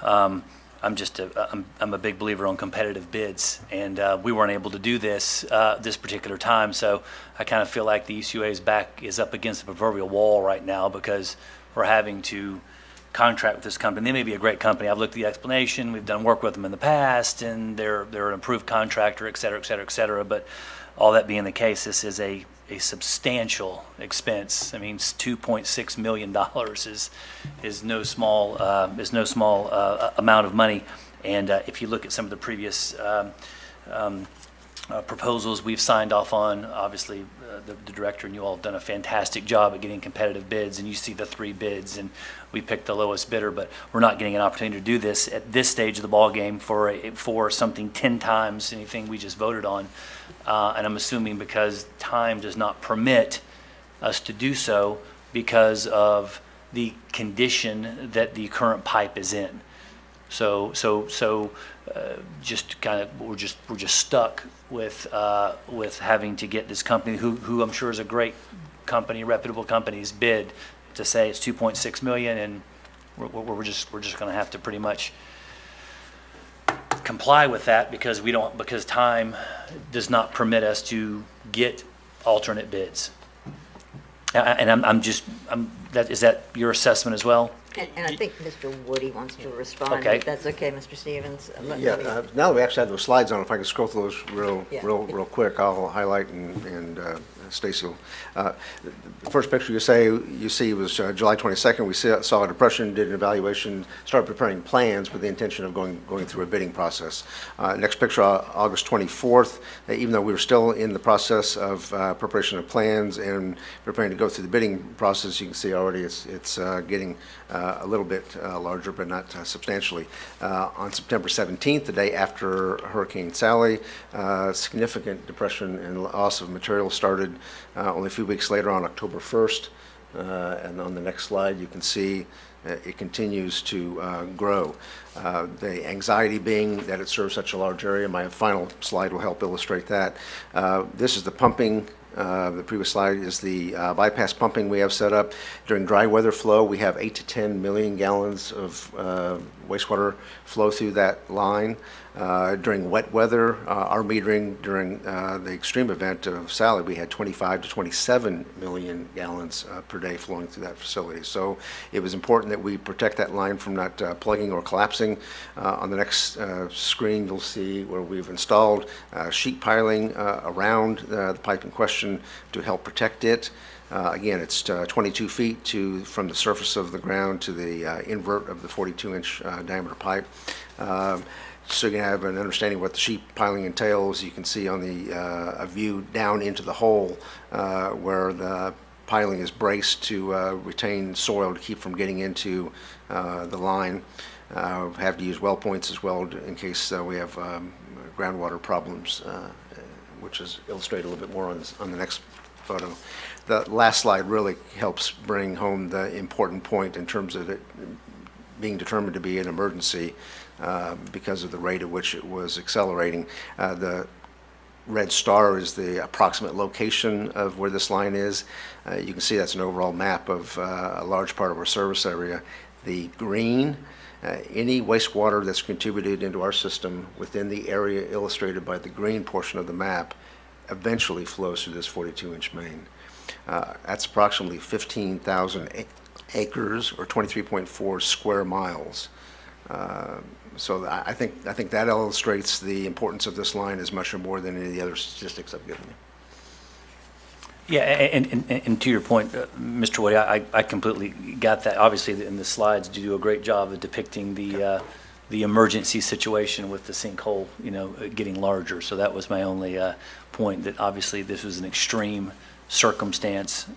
I'm a big believer on competitive bids, and we weren't able to do this this particular time, so I kind of feel like the ECUA's back is up against the proverbial wall right now because we're having to contract with this company. They may be a great company. I've looked at the explanation. We've done work with them in the past, and they're an approved contractor, et cetera, et cetera, et cetera. But all that being the case, this is a substantial expense. I mean, $2.6 million is no small amount of money. And if you look at some of the previous proposals we've signed off on, obviously the director and you all have done a fantastic job at getting competitive bids, and you see the 3 bids, and we picked the lowest bidder, but we're not getting an opportunity to do this at this stage of the ball game for something 10 times anything we just voted on. And I'm assuming because time does not permit us to do so because of the condition that the current pipe is in. So just kind of we're just stuck with having to get this company who I'm sure is a great company, reputable company's bid to say it's 2.6 million, and we're just going to have to pretty much comply with that because time does not permit us to get alternate bids. And is that your assessment as well? And I think Mr. Woody wants to respond. Okay. If that's okay, Mr. Stevens. Yeah, now that we actually have those slides on, if I can scroll through those Yeah. real quick, I'll highlight and Stacy will. The first picture you see was July 22nd. We saw a depression, did an evaluation, started preparing plans with the intention of going through a bidding process. Next picture, August 24th. Even though we were still in the process of preparation of plans and preparing to go through the bidding process, you can see already it's getting a little bit larger, but not substantially. On September 17th, the day after Hurricane Sally, significant depression and loss of material started. Only a few weeks later, on October 1st, and on the next slide, you can see it continues to grow. The anxiety being that it serves such a large area. My final slide will help illustrate that. This is the pumping. The previous slide is the bypass pumping we have set up. During dry weather flow, we have 8 to 10 million gallons of wastewater flow through that line. During wet weather, our metering during the extreme event of Sally, we had 25 to 27 million gallons per day flowing through that facility. So it was important that we protect that line from not plugging or collapsing. On the next screen, you'll see where we've installed sheet piling around the pipe in question to help protect it. Again, it's 22 feet from the surface of the ground to the invert of the 42-inch diameter pipe. So you can have an understanding of what the sheet piling entails. You can see on a view down into the hole where the piling is braced to retain soil to keep from getting into the line. Have to use well points as well in case we have groundwater problems, which is illustrated a little bit more on the next photo. The last slide really helps bring home the important point in terms of it being determined to be an emergency because of the rate at which it was accelerating. The red star is the approximate location of where this line is. You can see that's an overall map of a large part of our service area. The green, any wastewater that's contributed into our system within the area illustrated by the green portion of the map eventually flows through this 42-inch main. That's approximately 15,000 acres or 23.4 square miles. So I think that illustrates the importance of this line as much or more than any of the other statistics I've given you. Yeah, and to your point, Mr. Woody, I completely got that. Obviously, in the slides, you do a great job of depicting the emergency situation with the sinkhole, getting larger. So that was my only point, that obviously this was an extreme circumstance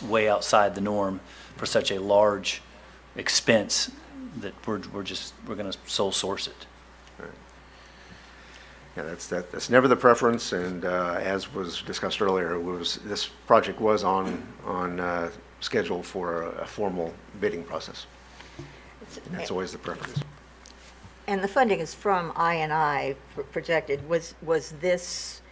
way outside the norm for such a large expense that we're going to sole source it. Right. Yeah, that's never the preference, and as was discussed earlier, this project was on schedule for a formal bidding process. That's always the preference. And the funding is from I&I projected. Was this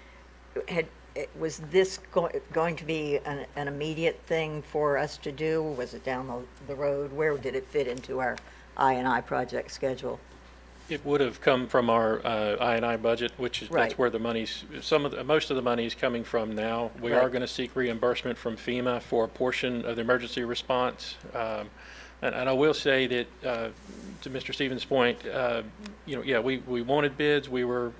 going to be an immediate thing for us to do? Was it down the road? Where did it fit into our I&I project schedule? It would have come from our I&I budget, which is, Right. that's where the money's, most of the money is coming from now. We Right. are going to seek reimbursement from FEMA for a portion of the emergency response. And I will say that, to Mr. Stevens' point, we wanted bids. We were,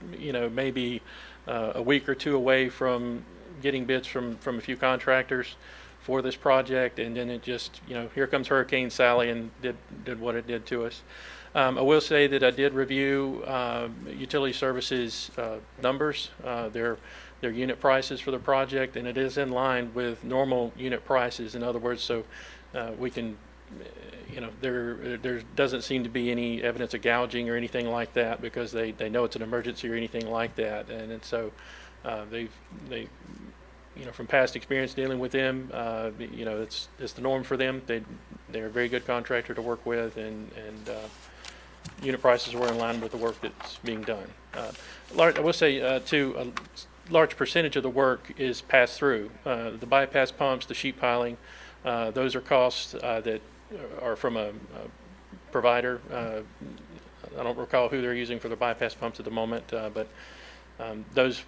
maybe a week or two away from getting bids from a few contractors for this project, and then it just, here comes Hurricane Sally and did what it did to us. I will say that I did review utility services numbers, their unit prices for the project, and it is in line with normal unit prices. In other words, so we can, there doesn't seem to be any evidence of gouging or anything like that, because they know it's an emergency or anything like that, and so they from past experience dealing with them, it's the norm for them. They're a very good contractor to work with, and unit prices were in line with the work that's being done. I will say, too, a large percentage of the work is passed through. The bypass pumps, the sheet piling, those are costs that are from a provider, I don't recall who they're using for the bypass pumps at the moment, but those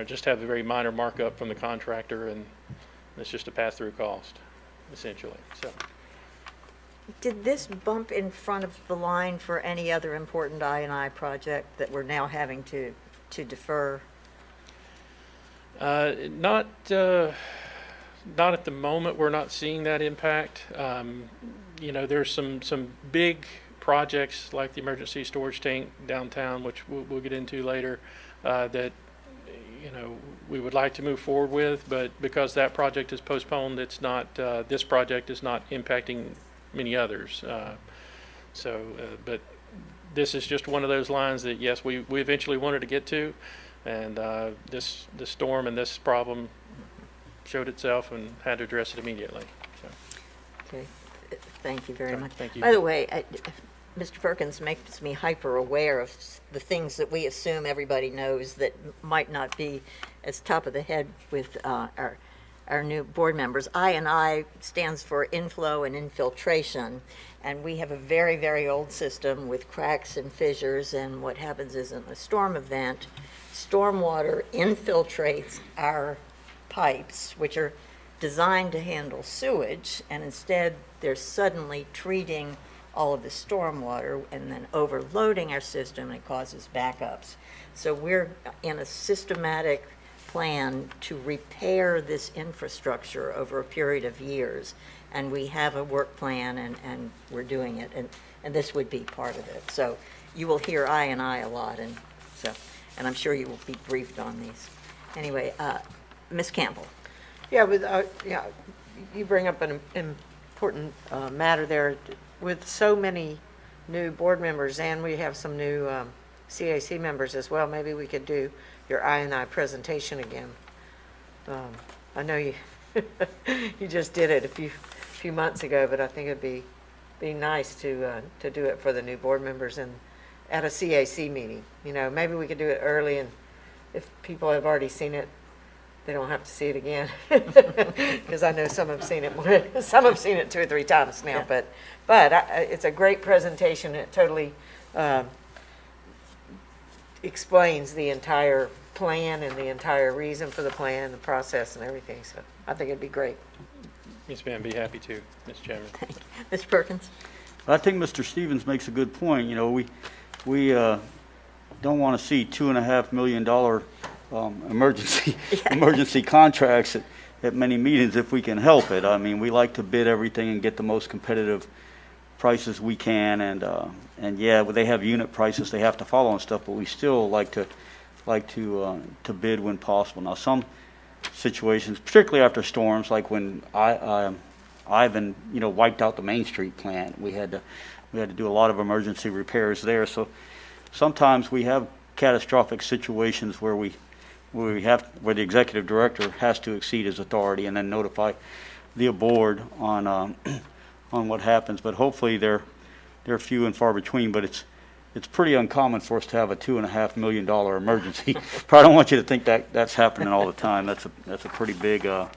just have a very minor markup from the contractor, and it's just a pass-through cost, essentially. So, Did this bump in front of the line for any other important I&I project that we're now having to defer? not at the moment. We're not seeing that impact. There's some big projects like the emergency storage tank downtown, which we'll get into later, that we would like to move forward with, but because that project is postponed, it's not. This project is not impacting many others. But this is just one of those lines that yes, we eventually wanted to get to, and the storm and this problem showed itself and had to address it immediately. So. Okay, thank you very much. Thank you. By the way, Mr. Perkins makes me hyper aware of the things that we assume everybody knows that might not be as top of the head with our new board members. I&I stands for inflow and infiltration, and we have a very, very old system with cracks and fissures, and what happens is in a storm event, stormwater infiltrates our pipes, which are designed to handle sewage, and instead they're suddenly treating all of the stormwater and then overloading our system, and it causes backups. So we're in a systematic plan to repair this infrastructure over a period of years, and we have a work plan, and we're doing it, and this would be part of it. So you will hear I&I a lot, and I'm sure you will be briefed on these. Anyway, Ms. Campbell. Yeah, you bring up an important matter there. With so many new board members, and we have some new CAC members as well, maybe we could do your I&I presentation again. I know you you just did it a few months ago, but I think it'd be nice to do it for the new board members and at a CAC meeting. Maybe we could do it early, and if people have already seen it, they don't have to see it again, because I know some have seen it. Some have seen it 2 or 3 times now. Yeah. But it's a great presentation. It totally explains the entire plan and the entire reason for the plan, the process, and everything. So I think it'd be great. Yes, ma'am. Be happy to, Mr. Chairman. Mr. Perkins? I think Mr. Stevens makes a good point. We don't want to see $2.5 million emergency contracts at many meetings if we can help it. I mean, we like to bid everything and get the most competitive prices we can, and yeah, they have unit prices they have to follow and stuff, but we still like to bid when possible. Now, some situations, particularly after storms, like when Ivan wiped out the Main Street plant, we had to do a lot of emergency repairs there. So sometimes we have catastrophic situations where where the executive director has to exceed his authority and then notify the board on what happens. But hopefully they're few and far between. But it's pretty uncommon for us to have a $2.5 million emergency. But I don't want you to think that's happening all the time. That's a pretty big item.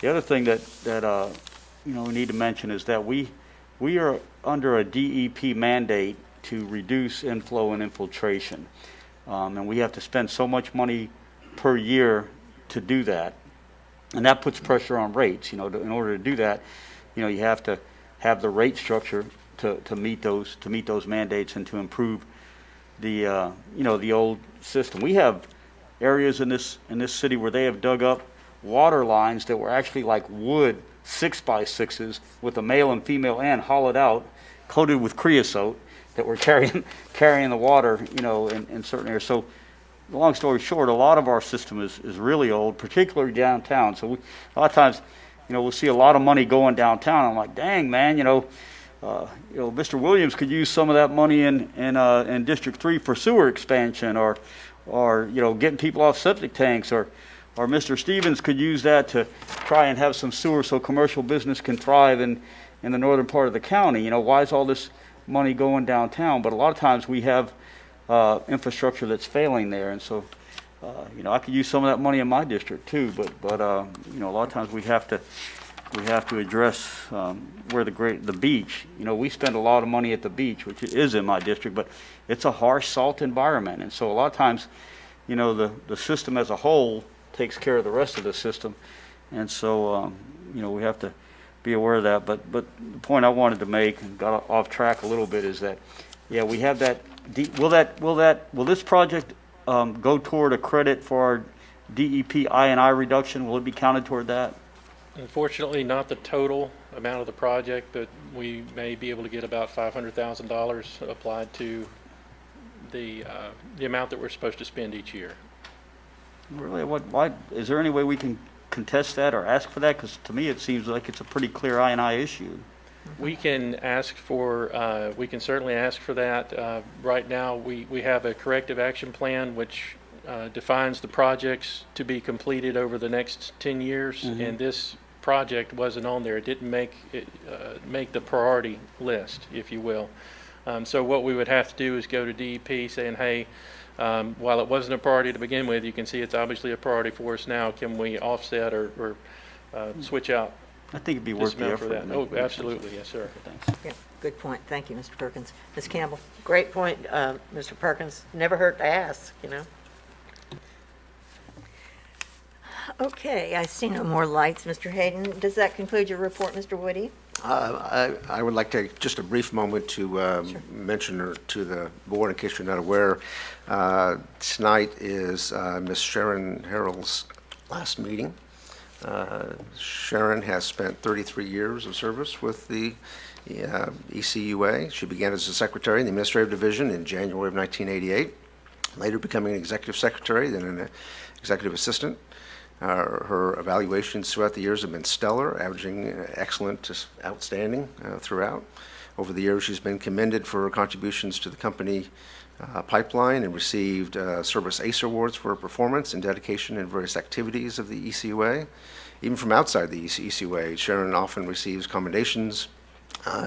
The other thing that we need to mention is that we are under a DEP mandate to reduce inflow and infiltration. And we have to spend so much money per year to do that. And that puts pressure on rates. In order to do that, you have to have the rate structure to meet those mandates and to improve the the old system. We have areas in this city where they have dug up water lines that were actually like wood 6x6s with a male and female end hollowed out, coated with creosote, that were carrying the water, in certain areas. So, long story short, a lot of our system is really old, particularly downtown. So a lot of times, we'll see a lot of money going downtown. I'm like, dang, man, Mr. Williams could use some of that money in District 3 for sewer expansion, or getting people off septic tanks, or Mr. Stevens could use that to try and have some sewer so commercial business can thrive in the northern part of the county. Why is all this money going downtown? But a lot of times we have infrastructure that's failing there, and so I could use some of that money in my district too. But a lot of times we have we have to address where the beach, we spend a lot of money at the beach, which is in my district, but it's a harsh salt environment. And so a lot of times, the system as a whole takes care of the rest of the system. And so, we have to be aware of that. But the point I wanted to make, and got off track a little bit, is that, we have that, will this project go toward a credit for our DEP I&I reduction? Will it be counted toward that? Unfortunately, not the total amount of the project, but we may be able to get about $500,000 applied to the amount that we're supposed to spend each year. Really, why, is there any way we can contest that or ask for that? Because to me, it seems like it's a pretty clear I&I issue. We can certainly ask for that. Right now, we have a corrective action plan which defines the projects to be completed over the next 10 years, and this project wasn't on there. It didn't make the priority list, if you will. So what we would have to do is go to DEP saying, hey, while it wasn't a priority to begin with, you can see it's obviously a priority for us now. Can we offset or switch out I think it'd be this worth the amount for effort. that? Oh, absolutely, yes, sir. Thanks. Yeah, good point. Thank you, Mr. Perkins. Ms. Campbell? Great point, Mr. Perkins. Never hurt to ask, Okay, I see no more lights. Mr. Hayden, does that conclude your report, Mr. Woody? I would like to take just a brief moment to mention to the board, in case you're not aware, tonight is Miss Sharon Harrell's last meeting. Sharon has spent 33 years of service with the ECUA. She began as a secretary in the administrative division in January of 1988, later becoming an executive secretary, then an executive assistant. Her evaluations throughout the years have been stellar, averaging excellent to outstanding throughout. Over the years, she's been commended for her contributions to the company pipeline and received Service ACE Awards for her performance and dedication in various activities of the ECUA. Even from outside the ECUA, Sharon often receives commendations,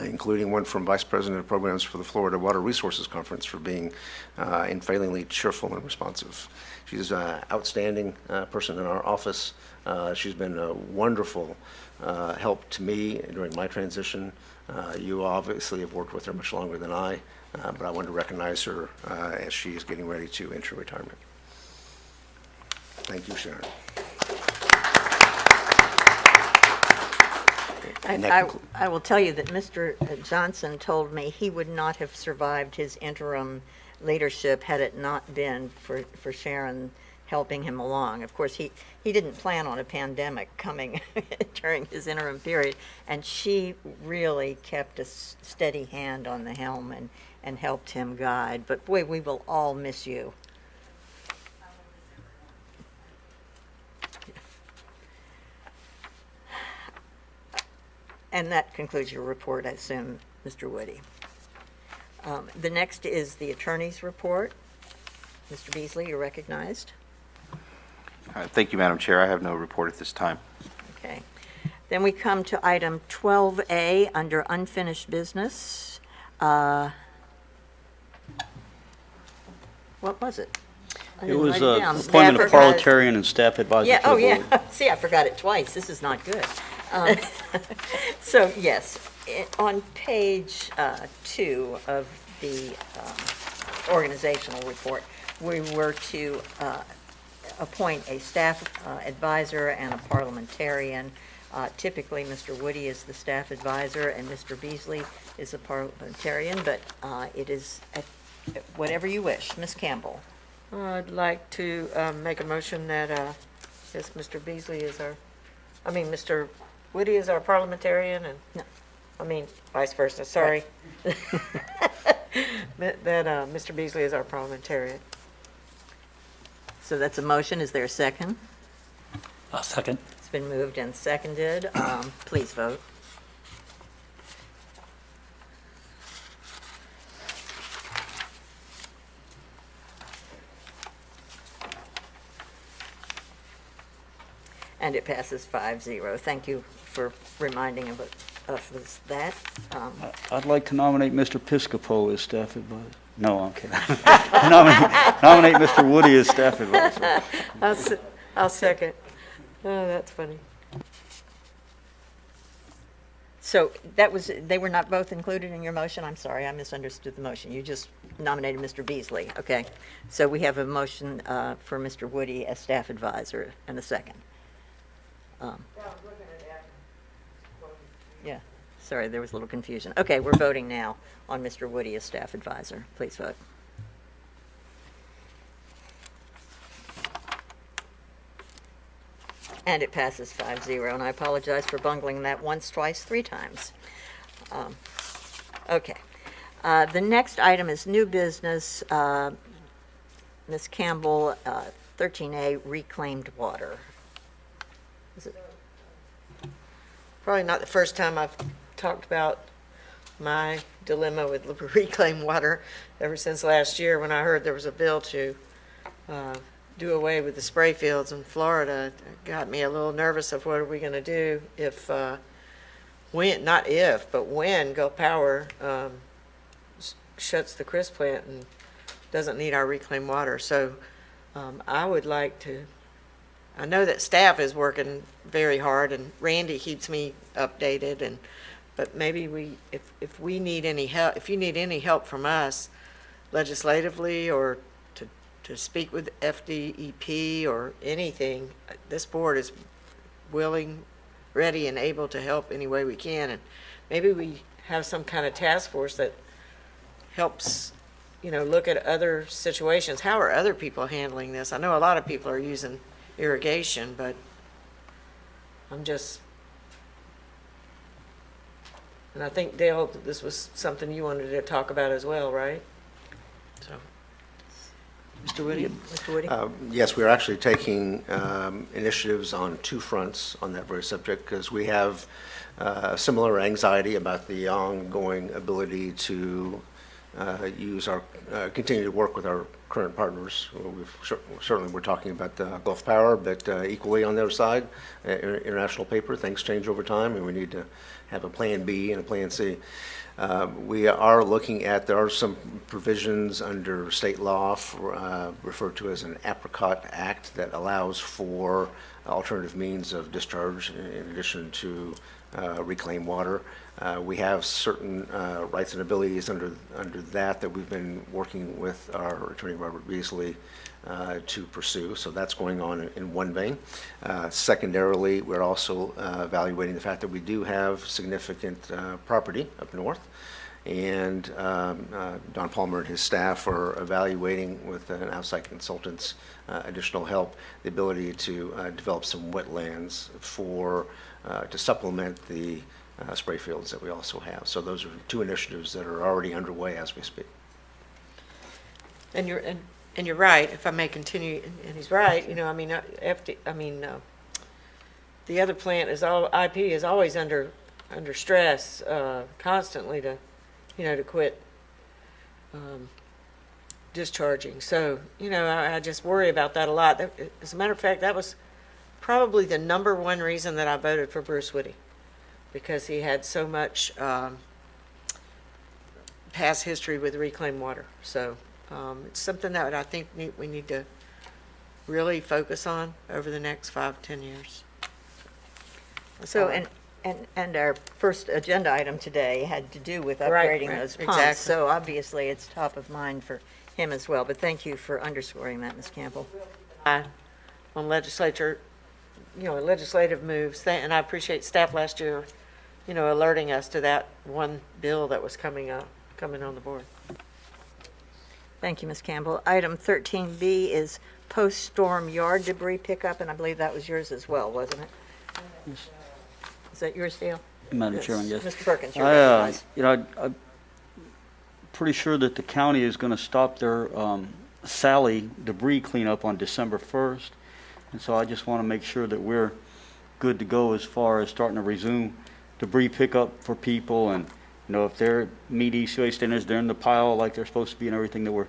including one from Vice President of Programs for the Florida Water Resources Conference for being unfailingly cheerful and responsive. She's an outstanding person in our office. She's been a wonderful help to me during my transition. You obviously have worked with her much longer than I, but I want to recognize her as she is getting ready to enter retirement. Thank you, Sharon. I will tell you that Mr. Johnson told me he would not have survived his interim leadership had it not been for Sharon helping him along. Of course, he didn't plan on a pandemic coming during his interim period, and she really kept a steady hand on the helm and helped him guide. But boy, we will all miss you. And that concludes your report, I assume, Mr. Woody. The next is the attorney's report. Mr. Beasley, you're recognized. Thank you, Madam Chair. I have no report at this time. Okay. Then we come to item 12A under unfinished business. What was it? I It didn't was write it down. appointment Staff of advisor. parliamentarian and staff advisor Yeah, to the oh, board. yeah. See, I forgot it twice. This is not good. So, yes, on page 2 of the organizational report, we were to appoint a staff advisor and a parliamentarian. Typically, Mr. Woody is the staff advisor and Mr. Beasley is a parliamentarian, but it is whatever you wish. Ms. Campbell. I'd like to make a motion that, yes, Mr. Beasley is Mr. Woody is our parliamentarian and, No. vice versa, sorry. That Mr. Beasley is our parliamentarian. So that's a motion. Is there a second? I'll second. It's been moved and seconded. Please vote. And it passes 5-0. Thank you for reminding of us that. I'd like to nominate Mr. Piscopo as staff advisor. No, I'm kidding. Nominate Mr. Woody as staff advisor. I'll second. Oh, that's funny. So they were not both included in your motion? I'm sorry, I misunderstood the motion. You just nominated Mr. Beasley. Okay. So we have a motion for Mr. Woody as staff advisor and a second. Yeah, sorry, there was a little confusion. Okay, we're voting now on Mr. Woody as staff advisor. Please vote. And it passes 5-0, and I apologize for bungling that once, twice, 3 times. Okay. The next item is new business. Ms. Campbell, 13A, reclaimed water. Is it? Probably not the first time I've talked about my dilemma with reclaimed water ever since last year when I heard there was a bill to do away with the spray fields in Florida. It got me a little nervous of what are we going to do if, not if, but when Gulf Power shuts the Chris plant and doesn't need our reclaimed water. So I would like to, I know that staff is working very hard and Randy keeps me updated, but maybe if we need any help, if you need any help from us legislatively or to speak with FDEP or anything, this board is willing, ready, and able to help any way we can. And maybe we have some kind of task force that helps, look at other situations. How are other people handling this? I know a lot of people are using irrigation, but and I think, Dale, this was something you wanted to talk about as well, right? So, Mr. Woody? Mr. Woody? Yes, we're actually taking initiatives on 2 fronts on that very subject, because we have similar anxiety about the ongoing ability to continue to work with our current partners. Certainly we're talking about Gulf Power, but equally on the other side, international paper, things change over time, and we need to have a plan B and a plan C. We are looking at, there are some provisions under state law referred to as an Apricot Act that allows for alternative means of discharge in addition to reclaimed water. We have certain rights and abilities under that we've been working with our attorney, Robert Beasley, to pursue. So that's going on in one vein. Secondarily, we're also evaluating the fact that we do have significant property up north. And Don Palmer and his staff are evaluating with an outside consultant's additional help the ability to develop some wetlands to supplement the spray fields that we also have. So those are 2 initiatives that are already underway as we speak. And you're right, if I may continue, and he's right, the other plant IP is always under stress constantly to quit discharging. So, I just worry about that a lot. As a matter of fact, that was probably the number 1 reason that I voted for Bruce Woody, because he had so much past history with reclaimed water. So it's something that I think we need to really focus on over the next 5-10 years. So, and our first agenda item today had to do with Right, upgrading those pumps. exactly. So obviously, it's top of mind for him as well. But thank you for underscoring that, Ms. Campbell. On legislative moves, and I appreciate staff last year, alerting us to that one bill that was coming on the board. Thank you, Ms. Campbell. Item 13B is post-storm yard debris pickup, and I believe that was yours as well, wasn't it? Is that yours, Dale? Madam Chairman, yes. Mr. Perkins, you're I'm recognized. pretty sure that the county is going to stop their Sally debris cleanup on December 1st. And so I just want to make sure that we're good to go as far as starting to resume debris pickup for people. And, if they're meet ECUA standards, they're in the pile like they're supposed to be and everything, that we're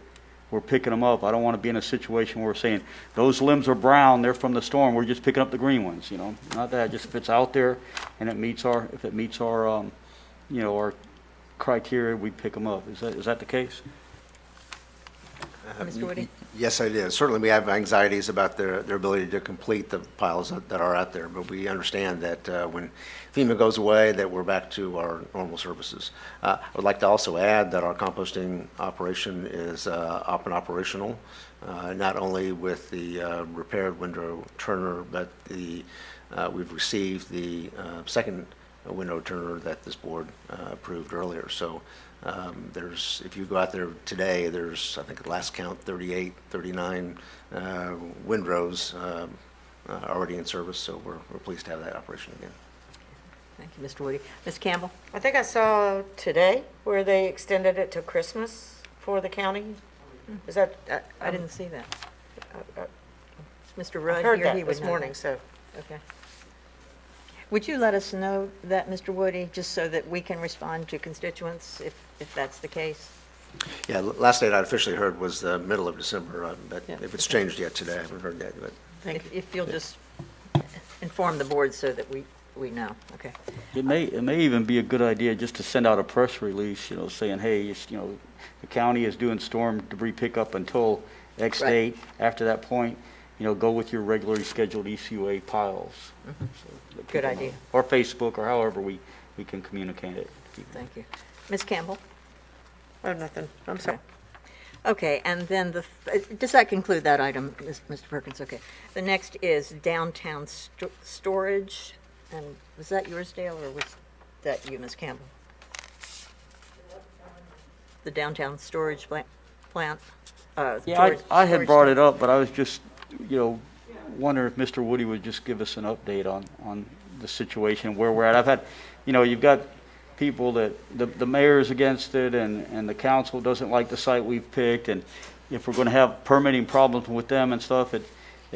picking them up. I don't want to be in a situation where we're saying, those limbs are brown, they're from the storm, we're just picking up the green ones, Not that, just if it's out there and it meets our criteria, we pick them up. Is that the case? Mr. Woody? Yes, I did. Certainly, we have anxieties about their ability to complete the piles that are out there, but we understand that when FEMA goes away, that we're back to our normal services. I would like to also add that our composting operation is up and operational, not only with the repaired window turner, but we've received the second window turner that this board approved earlier. So if you go out there today, there's, I think at last count, 38, 39 windrows already in service, so we're pleased to have that operation again. Thank you, Mr. Woody. Ms. Campbell? I think I saw today where they extended it to Christmas for the county. Is that? I didn't see that. I Mr. Rudd heard here, he that would this know morning, that. so. Okay. Would you let us know that, Mr. Woody, just so that we can respond to constituents if that's the case? Yeah, last date I'd officially heard was the middle of December, but Yeah, if it's okay. changed yet today, I haven't heard that, but. If you'll just inform the board so that we know, okay? It may even be a good idea just to send out a press release, saying, hey, the county is doing storm debris pickup until X Right. date. After that point, go with your regularly scheduled ECUA piles. So that Good people idea. know. Or Facebook, or however we can communicate it. Thank you. Ms. Campbell? I have nothing. I'm sorry. Okay, and then does that conclude that item, Mr. Perkins? Okay. The next is downtown storage, and was that yours, Dale, or was that you, Ms. Campbell? The downtown storage plant? Yeah, I had brought it up, but I was just, wondering if Mr. Woody would just give us an update on the situation, where we're at. I've had, you've got people that, the mayor's against it, and the council doesn't like the site we've picked, and if we're gonna have permitting problems with them and stuff, it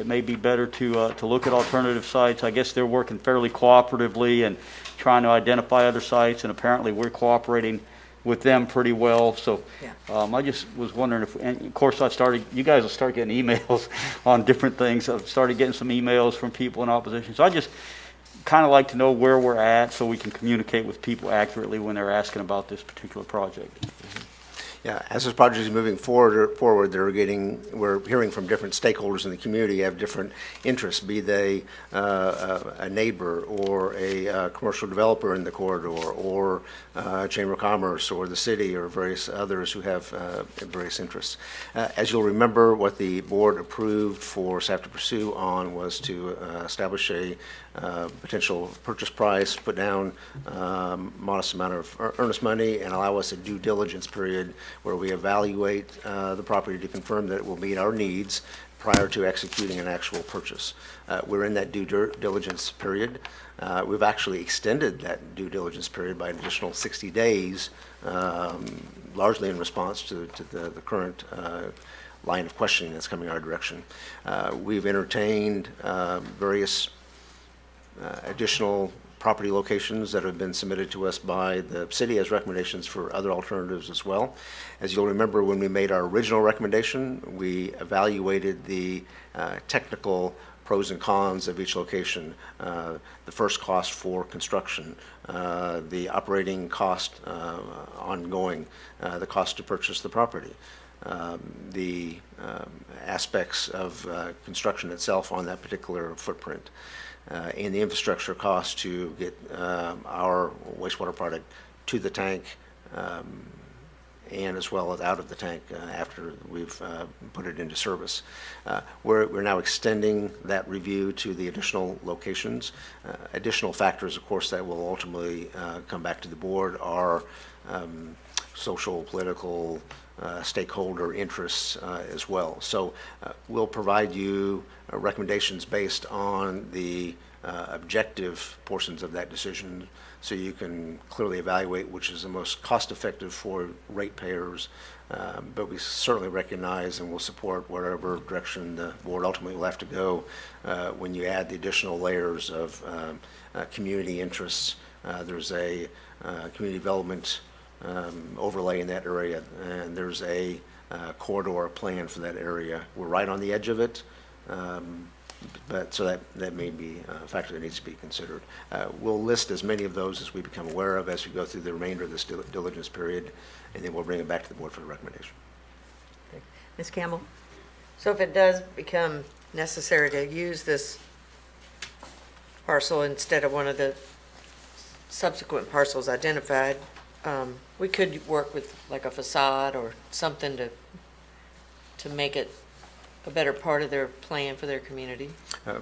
may be better to look at alternative sites. I guess they're working fairly cooperatively and trying to identify other sites, and apparently we're cooperating with them pretty well. So I just was wondering if, and of course you guys will start getting emails on different things. I've started getting some emails from people in opposition. So I just kind of like to know where we're at so we can communicate with people accurately when they're asking about this particular project. Yeah, as this project is moving forward, we're hearing from different stakeholders in the community, have different interests, be they a neighbor or a commercial developer in the corridor, or Chamber of Commerce, or the city, or various others who have various interests. As you'll remember, what the board approved for staff to pursue on was to establish a potential purchase price, put down modest amount of earnest money, and allow us a due diligence period where we evaluate the property to confirm that it will meet our needs prior to executing an actual purchase. We're in that due diligence period. We've actually extended that due diligence period by an additional 60 days, largely in response to the current line of questioning that's coming our direction. We've entertained various additional property locations that have been submitted to us by the city as recommendations for other alternatives as well. As you'll remember, when we made our original recommendation, we evaluated the technical pros and cons of each location, the first cost for construction, the operating cost ongoing, the cost to purchase the property, the aspects of construction itself on that particular footprint, and the infrastructure cost to get our wastewater product to the tank, and as well as out of the tank after we've put it into service. We're now extending that review to the additional locations. Additional factors, of course, that will ultimately come back to the board are social, political, stakeholder interests as well. So we'll provide you recommendations based on the objective portions of that decision, so you can clearly evaluate which is the most cost-effective for ratepayers. But we certainly recognize and will support whatever direction the board ultimately will have to go when you add the additional layers of community interests. There's a community development overlay in that area, and there's a corridor plan for that area. We're right on the edge of it, but so that may be a factor that needs to be considered. We'll list as many of those as we become aware of as we go through the remainder of this diligence period, and then we'll bring it back to the board for the recommendation. Ms. Campbell? So if it does become necessary to use this parcel instead of one of the subsequent parcels identified, we could work with like a facade or something to make it a better part of their plan for their community.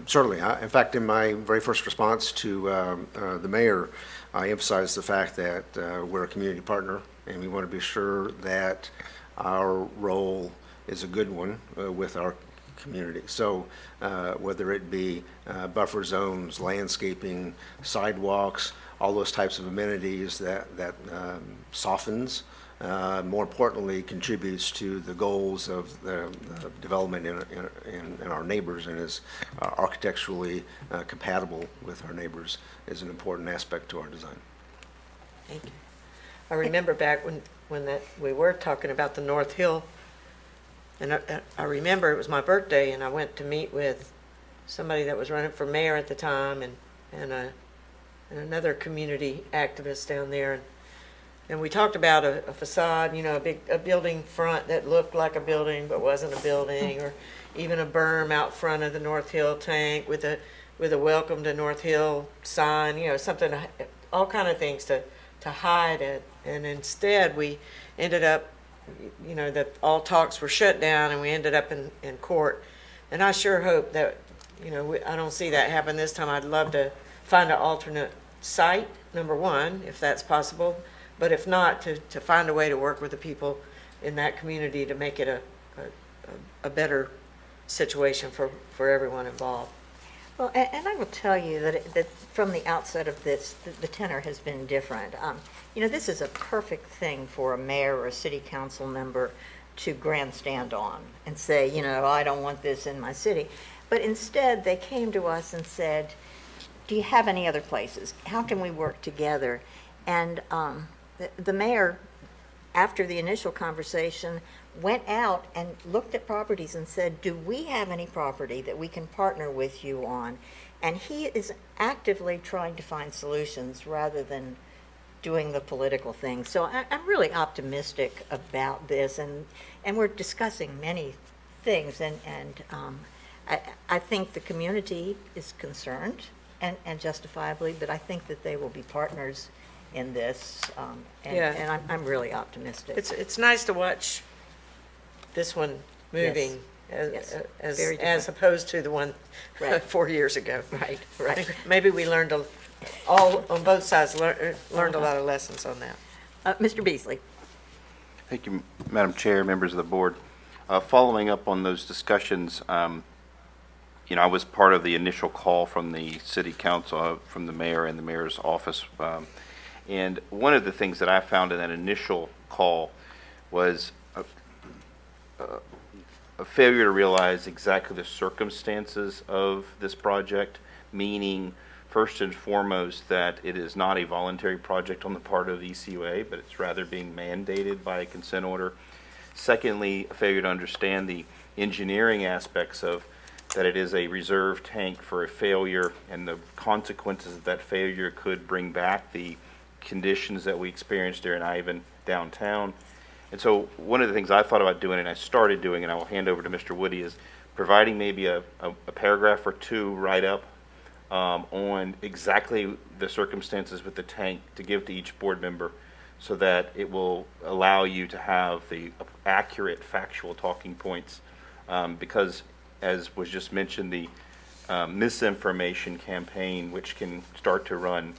Certainly. In fact, in my very first response to the mayor, I emphasized the fact that we're a community partner, and we want to be sure that our role is a good one with our community. So whether it be buffer zones, landscaping, sidewalks, all those types of amenities that softens, more importantly, contributes to the goals of the development in our neighbors, and is architecturally compatible with our neighbors, is an important aspect to our design. Thank you. I remember back when we were talking about the North Hill, and I remember it was my birthday, and I went to meet with somebody that was running for mayor at the time, and another community activist down there, and we talked about a facade, a building front that looked like a building but wasn't a building, or even a berm out front of the North Hill tank with a welcome to North Hill sign, something, all kind of things to hide it. And instead we ended up, that all talks were shut down, and we ended up in court. And I sure hope that, I don't see that happen this time. I'd love to find an alternate site, number one, if that's possible. But if not, to find a way to work with the people in that community to make it a better situation for everyone involved. Well, and I will tell you that from the outset of this, the tenor has been different. This is a perfect thing for a mayor or a city council member to grandstand on and say, I don't want this in my city. But instead, they came to us and said, do you have any other places? How can we work together? And the mayor, after the initial conversation, went out and looked at properties and said, do we have any property that we can partner with you on? And he is actively trying to find solutions rather than doing the political thing. So I'm really optimistic about this, and we're discussing many things, and I think the community is concerned, and justifiably, but I think that they will be partners in this, and I'm really optimistic. It's nice to watch this one moving Yes. Very different. as opposed to the one Right. 4 years ago. Right. I think maybe we learned all on both sides learned a lot of lessons on that. Mr. Beasley. Thank you, Madam Chair, members of the board. Following up on those discussions, I was part of the initial call from the city council, from the mayor and the mayor's office. And one of the things that I found in that initial call was a failure to realize exactly the circumstances of this project, meaning first and foremost that it is not a voluntary project on the part of ECUA, but it's rather being mandated by a consent order. Secondly, a failure to understand the engineering aspects of that it is a reserve tank for a failure, and the consequences of that failure could bring back the conditions that we experienced during Ivan downtown. And so one of the things I thought about doing, and I started doing, and I will hand over to Mr. Woody, is providing maybe a paragraph or two write-up on exactly the circumstances with the tank to give to each board member, so that it will allow you to have the accurate factual talking points, because as was just mentioned, the misinformation campaign, which can start to run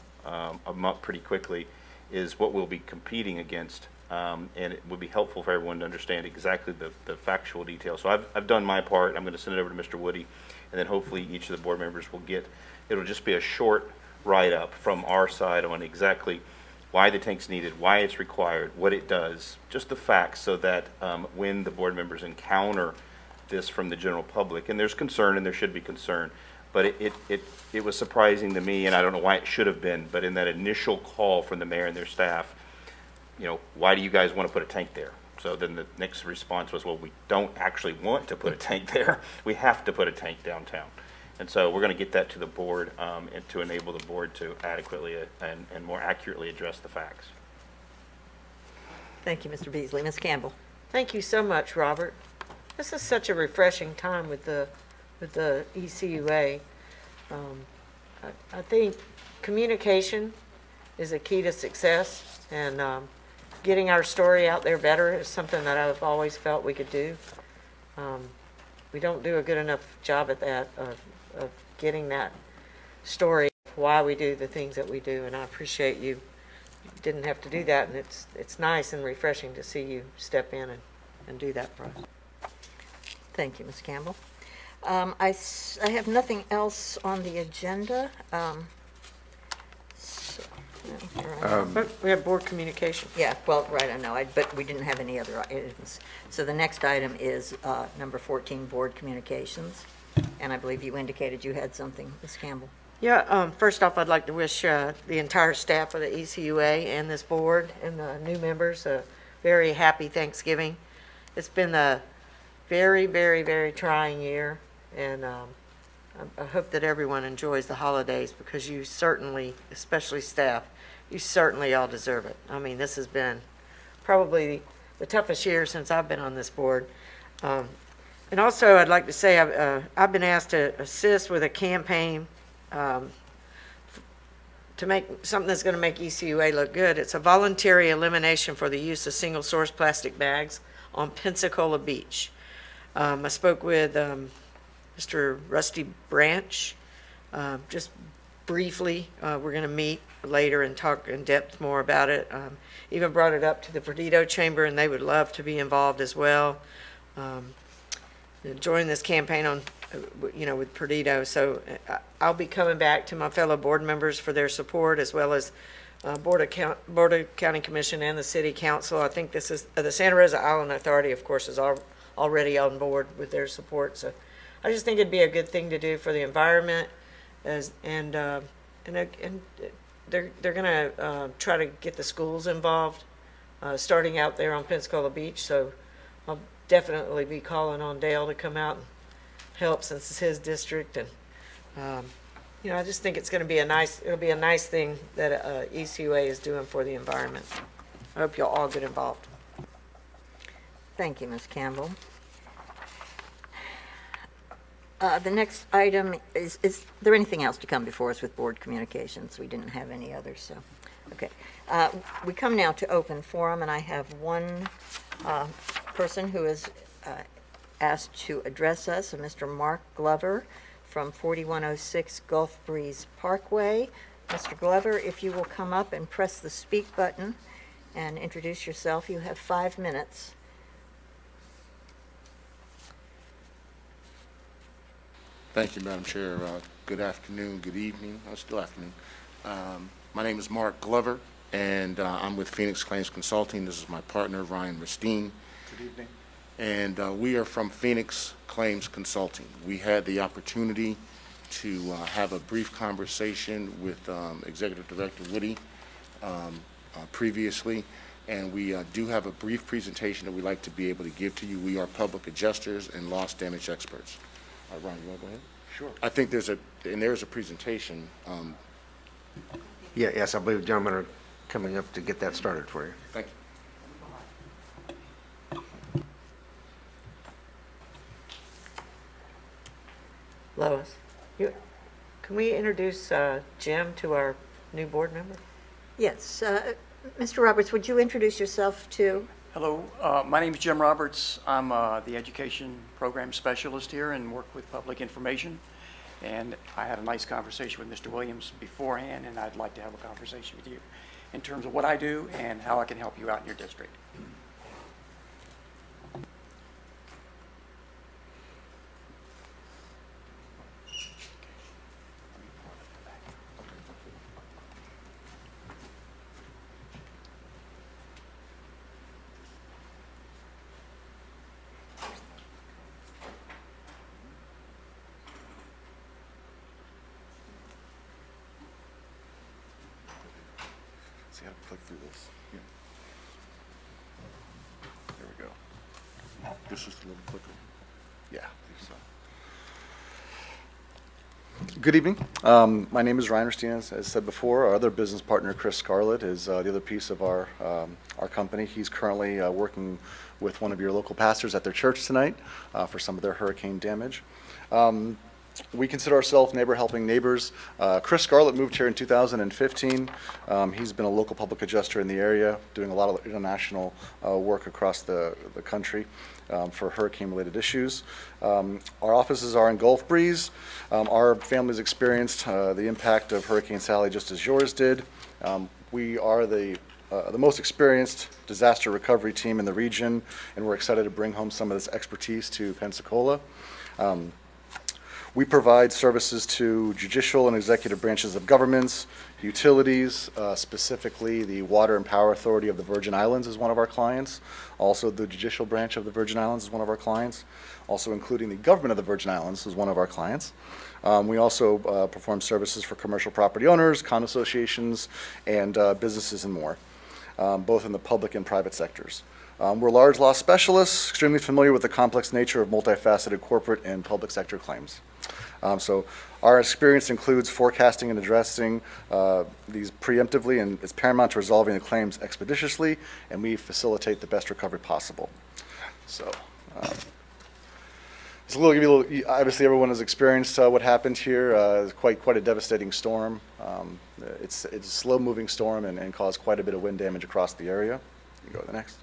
amok pretty quickly, is what we'll be competing against. And it would be helpful for everyone to understand exactly the factual details. So I've done my part. I'm going to send it over to Mr. Woody, and then hopefully each of the board members will get, it'll just be a short write-up from our side on exactly why the tank's needed, why it's required, what it does, just the facts, so that when the board members encounter this from the general public, and there's concern, and there should be concern, but it was surprising to me, and I don't know why it should have been, but in that initial call from the mayor and their staff, why do you guys want to put a tank there? So then the next response was, well, we don't actually want to put a tank there. We have to put a tank downtown. And so we're going to get that to the board, and to enable the board to adequately and more accurately address the facts. Thank you, Mr. Beasley. Ms. Campbell. Thank you so much, Robert. This is such a refreshing time with the ECUA. I think communication is a key to success, and getting our story out there better is something that I've always felt we could do. We don't do a good enough job at that, of getting that story, why we do the things that we do, and I appreciate you didn't have to do that, and it's nice and refreshing to see you step in and do that for us. Thank you, Ms. Campbell. I have nothing else on the agenda. But we have board communication. Yeah, well, right, I know, but we didn't have any other items. So the next item is number 14, board communications. And I believe you indicated you had something, Ms. Campbell. Yeah, first off, I'd like to wish the entire staff of the ECUA and this board and the new members a very happy Thanksgiving. It's been a very, very, very trying year, and I hope that everyone enjoys the holidays, because you certainly, especially staff, you certainly all deserve it. I mean, this has been probably the toughest year since I've been on this board. And also, I'd like to say I've been asked to assist with a campaign to make something that's going to make ECUA look good. It's a voluntary elimination for the use of single-source plastic bags on Pensacola Beach. I spoke with Mr. Rusty Branch, just briefly. We're going to meet later and talk in depth more about it. Even brought it up to the Perdido Chamber, and they would love to be involved as well. Join this campaign on, with Perdido. So I'll be coming back to my fellow board members for their support, as well as Board of County Commission and the City Council. I think this is the Santa Rosa Island Authority, of course, is already on board with their support. So I just think it'd be a good thing to do for the environment, and they're going to try to get the schools involved, starting out there on Pensacola Beach. So I'll definitely be calling on Dale to come out and help, since it's his district. And I just think it'll be a nice thing that ECUA is doing for the environment. I hope you'll all get involved. Thank you, Ms. Campbell. The next item is there anything else to come before us with board communications? We didn't have any others, so, okay. We come now to open forum, and I have one person who is asked to address us, Mr. Mark Glover from 4106 Gulf Breeze Parkway. Mr. Glover, if you will come up and press the speak button and introduce yourself, you have 5 minutes. Thank you, Madam Chair. Good afternoon, good evening, still afternoon. My name is Mark Glover, and I'm with Phoenix Claims Consulting. This is my partner, Ryan Ristine. Good evening. And we are from Phoenix Claims Consulting. We had the opportunity to have a brief conversation with Executive Director Woody previously, and we do have a brief presentation that we'd like to be able to give to you. We are public adjusters and loss damage experts. Ron, you want to go ahead? Sure. I think there's a presentation. Yes, I believe the gentlemen are coming up to get that started for you. Thank you. Lois, can we introduce Jim to our new board member? Yes. Mr. Roberts, would you introduce yourself too? Hello, my name is Jim Roberts. I'm the education program specialist here and work with public information. And I had a nice conversation with Mr. Williams beforehand, and I'd like to have a conversation with you in terms of what I do and how I can help you out in your district. See how to click through this. Yeah. There we go. This is the little clicker. Yeah. So. Good evening. My name is Ryan Racine. As said before, our other business partner, Chris Scarlett, is the other piece of our company. He's currently working with one of your local pastors at their church tonight for some of their hurricane damage. We consider ourselves neighbor helping neighbors. Chris Scarlett moved here in 2015. He's been a local public adjuster in the area, doing a lot of international work across the country for hurricane-related issues. Our offices are in Gulf Breeze. Our family's experienced the impact of Hurricane Sally just as yours did. We are the most experienced disaster recovery team in the region, and we're excited to bring home some of this expertise to Pensacola. We provide services to judicial and executive branches of governments, utilities, specifically the Water and Power Authority of the Virgin Islands is one of our clients. Also, the judicial branch of the Virgin Islands is one of our clients. Also, including the government of the Virgin Islands is one of our clients. We also perform services for commercial property owners, condo associations, and businesses and more, both in the public and private sectors. We're large loss specialists, extremely familiar with the complex nature of multifaceted corporate and public sector claims. So our experience includes forecasting and addressing these preemptively, and it's paramount to resolving the claims expeditiously, and we facilitate the best recovery possible. So it's obviously everyone has experienced what happened here. It's quite a devastating storm. It's a slow-moving storm and caused quite a bit of wind damage across the area. You go to the next.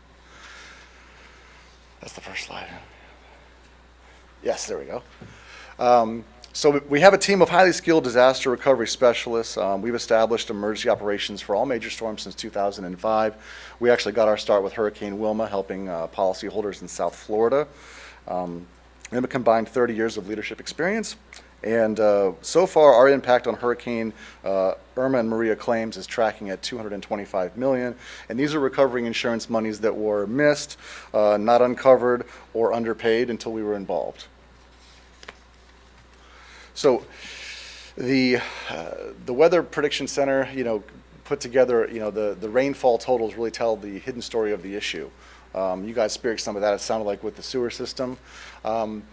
That's the first slide. Yes, there we go. So we have a team of highly skilled disaster recovery specialists. We've established emergency operations for all major storms since 2005. We actually got our start with Hurricane Wilma, helping policyholders in South Florida. We have a combined 30 years of leadership experience. And so far, our impact on Hurricane Irma and Maria claims is tracking at $225 million. And these are recovering insurance monies that were missed, not uncovered, or underpaid until we were involved. So the Weather Prediction Center, put together, the rainfall totals really tell the hidden story of the issue. You guys experienced some of that, it sounded like, with the sewer system. In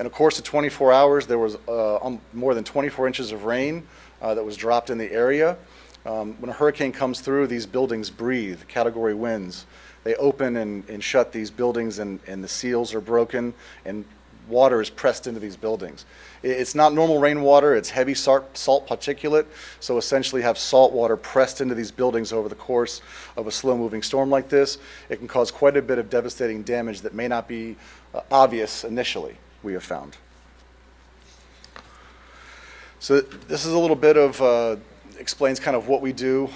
a course of 24 hours, there was more than 24 inches of rain that was dropped in the area. When a hurricane comes through, these buildings breathe, category winds. They open and shut these buildings, and the seals are broken, and water is pressed into these buildings. It's not normal rainwater, it's heavy salt particulate, so essentially have salt water pressed into these buildings over the course of a slow-moving storm like this. It can cause quite a bit of devastating damage that may not be obvious initially, we have found. So this is a little bit of, explains kind of what we do,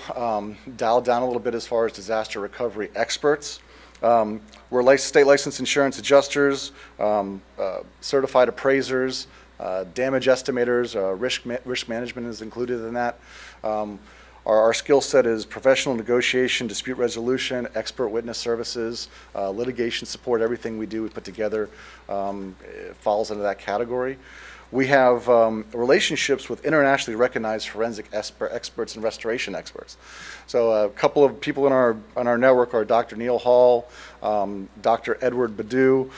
dialed down a little bit as far as disaster recovery experts. We're state licensed insurance adjusters, certified appraisers, damage estimators, risk management is included in that. Our skill set is professional negotiation, dispute resolution, expert witness services, litigation support. Everything we do, we put together, falls into that category. We have relationships with internationally recognized forensic experts and restoration experts. So a couple of people in our network are Dr. Neil Hall, Dr. Edward Badu.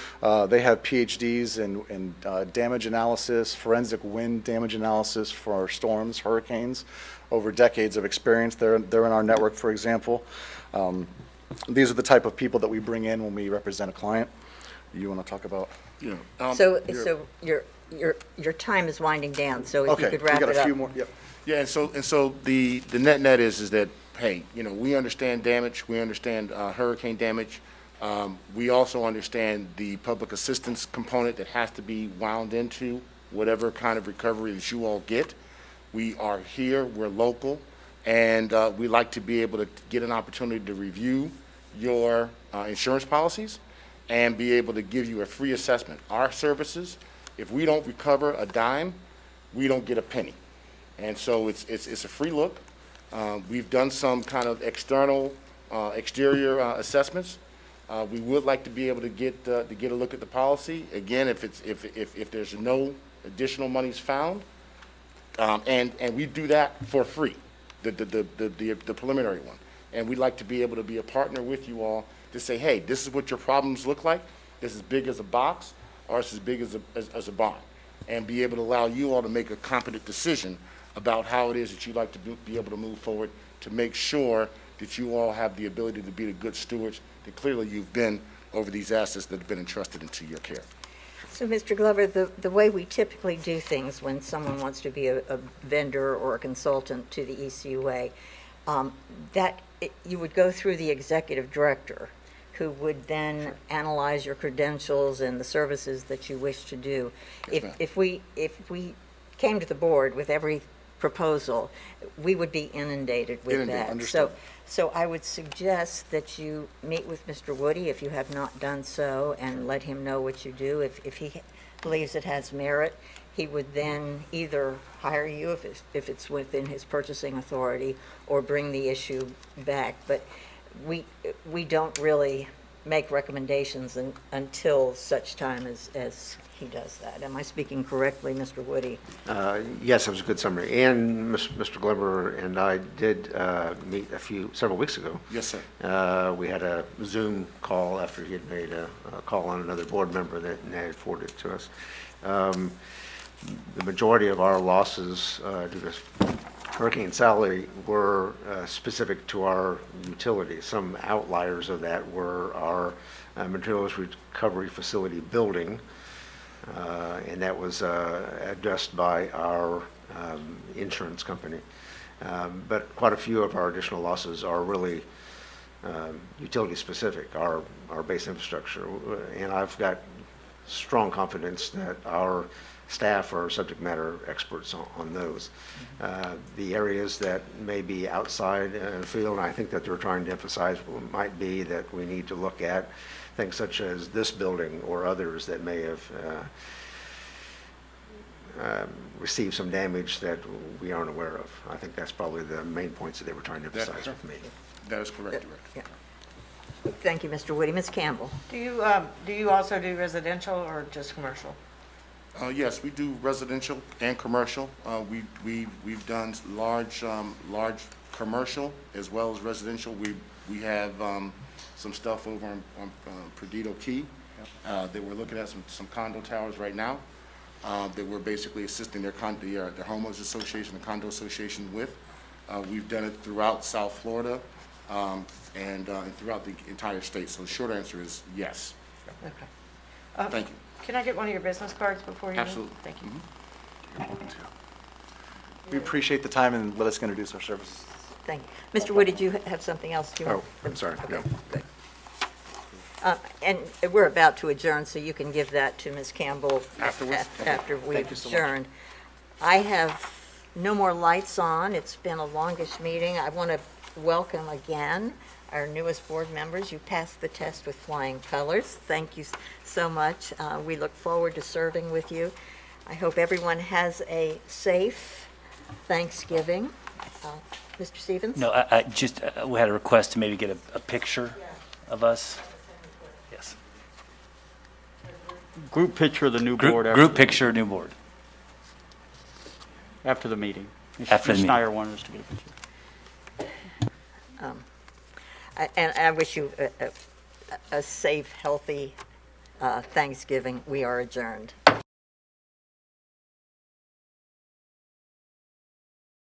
They have PhDs in damage analysis, forensic wind damage analysis for storms, hurricanes, over decades of experience. They're in our network, for example. These are the type of people that we bring in when we represent a client. You want to talk about? Yeah. So your time is winding down, so if you could wrap it up. We got a few more. Yep. Yeah, and so the net is that, hey, we understand damage, we understand hurricane damage. We also understand the public assistance component that has to be wound into whatever kind of recovery that you all get. We are here, we're local, and we like to be able to get an opportunity to review your insurance policies and be able to give you a free assessment. Our services, if we don't recover a dime, we don't get a penny. And so it's a free look. We've done some kind of external, exterior assessments. We would like to be able to get a look at the policy. Again, if there's no additional monies found, and we do that for free, the preliminary one. And we'd like to be able to be a partner with you all to say, hey, this is what your problems look like. This is big as a box, or it's as big as a bond. and be able to allow you all to make a competent decision about how it is that you'd like to be able to move forward to make sure that you all have the ability to be the good stewards that clearly you've been over these assets that have been entrusted into your care. So, Mr. Glover, the way we typically do things when someone wants to be a vendor or a consultant to the ECUA, you would go through the executive director, who would then analyze your credentials and the services that you wish to do. Yes, If we came to the board with every proposal, we would be inundated with Inundated, that. understood. So I would suggest that you meet with Mr. Woody, if you have not done so, and let him know what you do. If he believes it has merit, he would then either hire you if it's within his purchasing authority, or bring the issue back. But we don't really make recommendations until such time as he does that. Am I speaking correctly, Mr. Woody? Yes, that was a good summary. And Mr. Glover and I did meet several weeks ago. Yes, sir. We had a Zoom call after he had made a call on another board member that had forwarded it to us. The majority of our losses due to Hurricane Sally were specific to our utilities. Some outliers of that were our materials recovery facility building, and that was addressed by our insurance company. But quite a few of our additional losses are really utility specific, our base infrastructure. And I've got strong confidence that our staff are subject matter experts on those. The areas that may be outside the field, and I think that they're trying to emphasize, might be that we need to look at things such as this building or others that may have received some damage that we aren't aware of. I think that's probably the main points that they were trying to emphasize with me. That is correct, Director. Yeah. Thank you, Mr. Woody. Ms. Campbell? Do you also do residential or just commercial? Yes, we do residential and commercial. We've done large commercial as well as residential. We have some stuff over on Perdido Key that we're looking at, some condo towers right now that we're basically assisting their homeowners association, the condo association with. We've done it throughout South Florida and throughout the entire state. So the short answer is yes. Okay. Thank you. Can I get one of your business cards before you? Absolutely. Thank you. We appreciate the time and let us introduce our services. Thank you. Mr. Woody, did you have something else you want? Oh, I'm sorry. Okay, No. good. And we're about to adjourn, so you can give that to Ms. Campbell Afterwards? after Thank we've you so much. adjourned. I have no more lights on. It's been a longish meeting. I want to welcome again our newest board members. You passed the test with flying colors. Thank you so much. We look forward to serving with you. I hope everyone has a safe Thanksgiving. Mr. Stevens? No, I just, we had a request to maybe get a picture of us. Yes. Group picture of the new board. Group picture, new board. After the meeting. After the Ms. meeting. Snyder wanted us to get a picture. And I wish you a safe, healthy Thanksgiving. We are adjourned.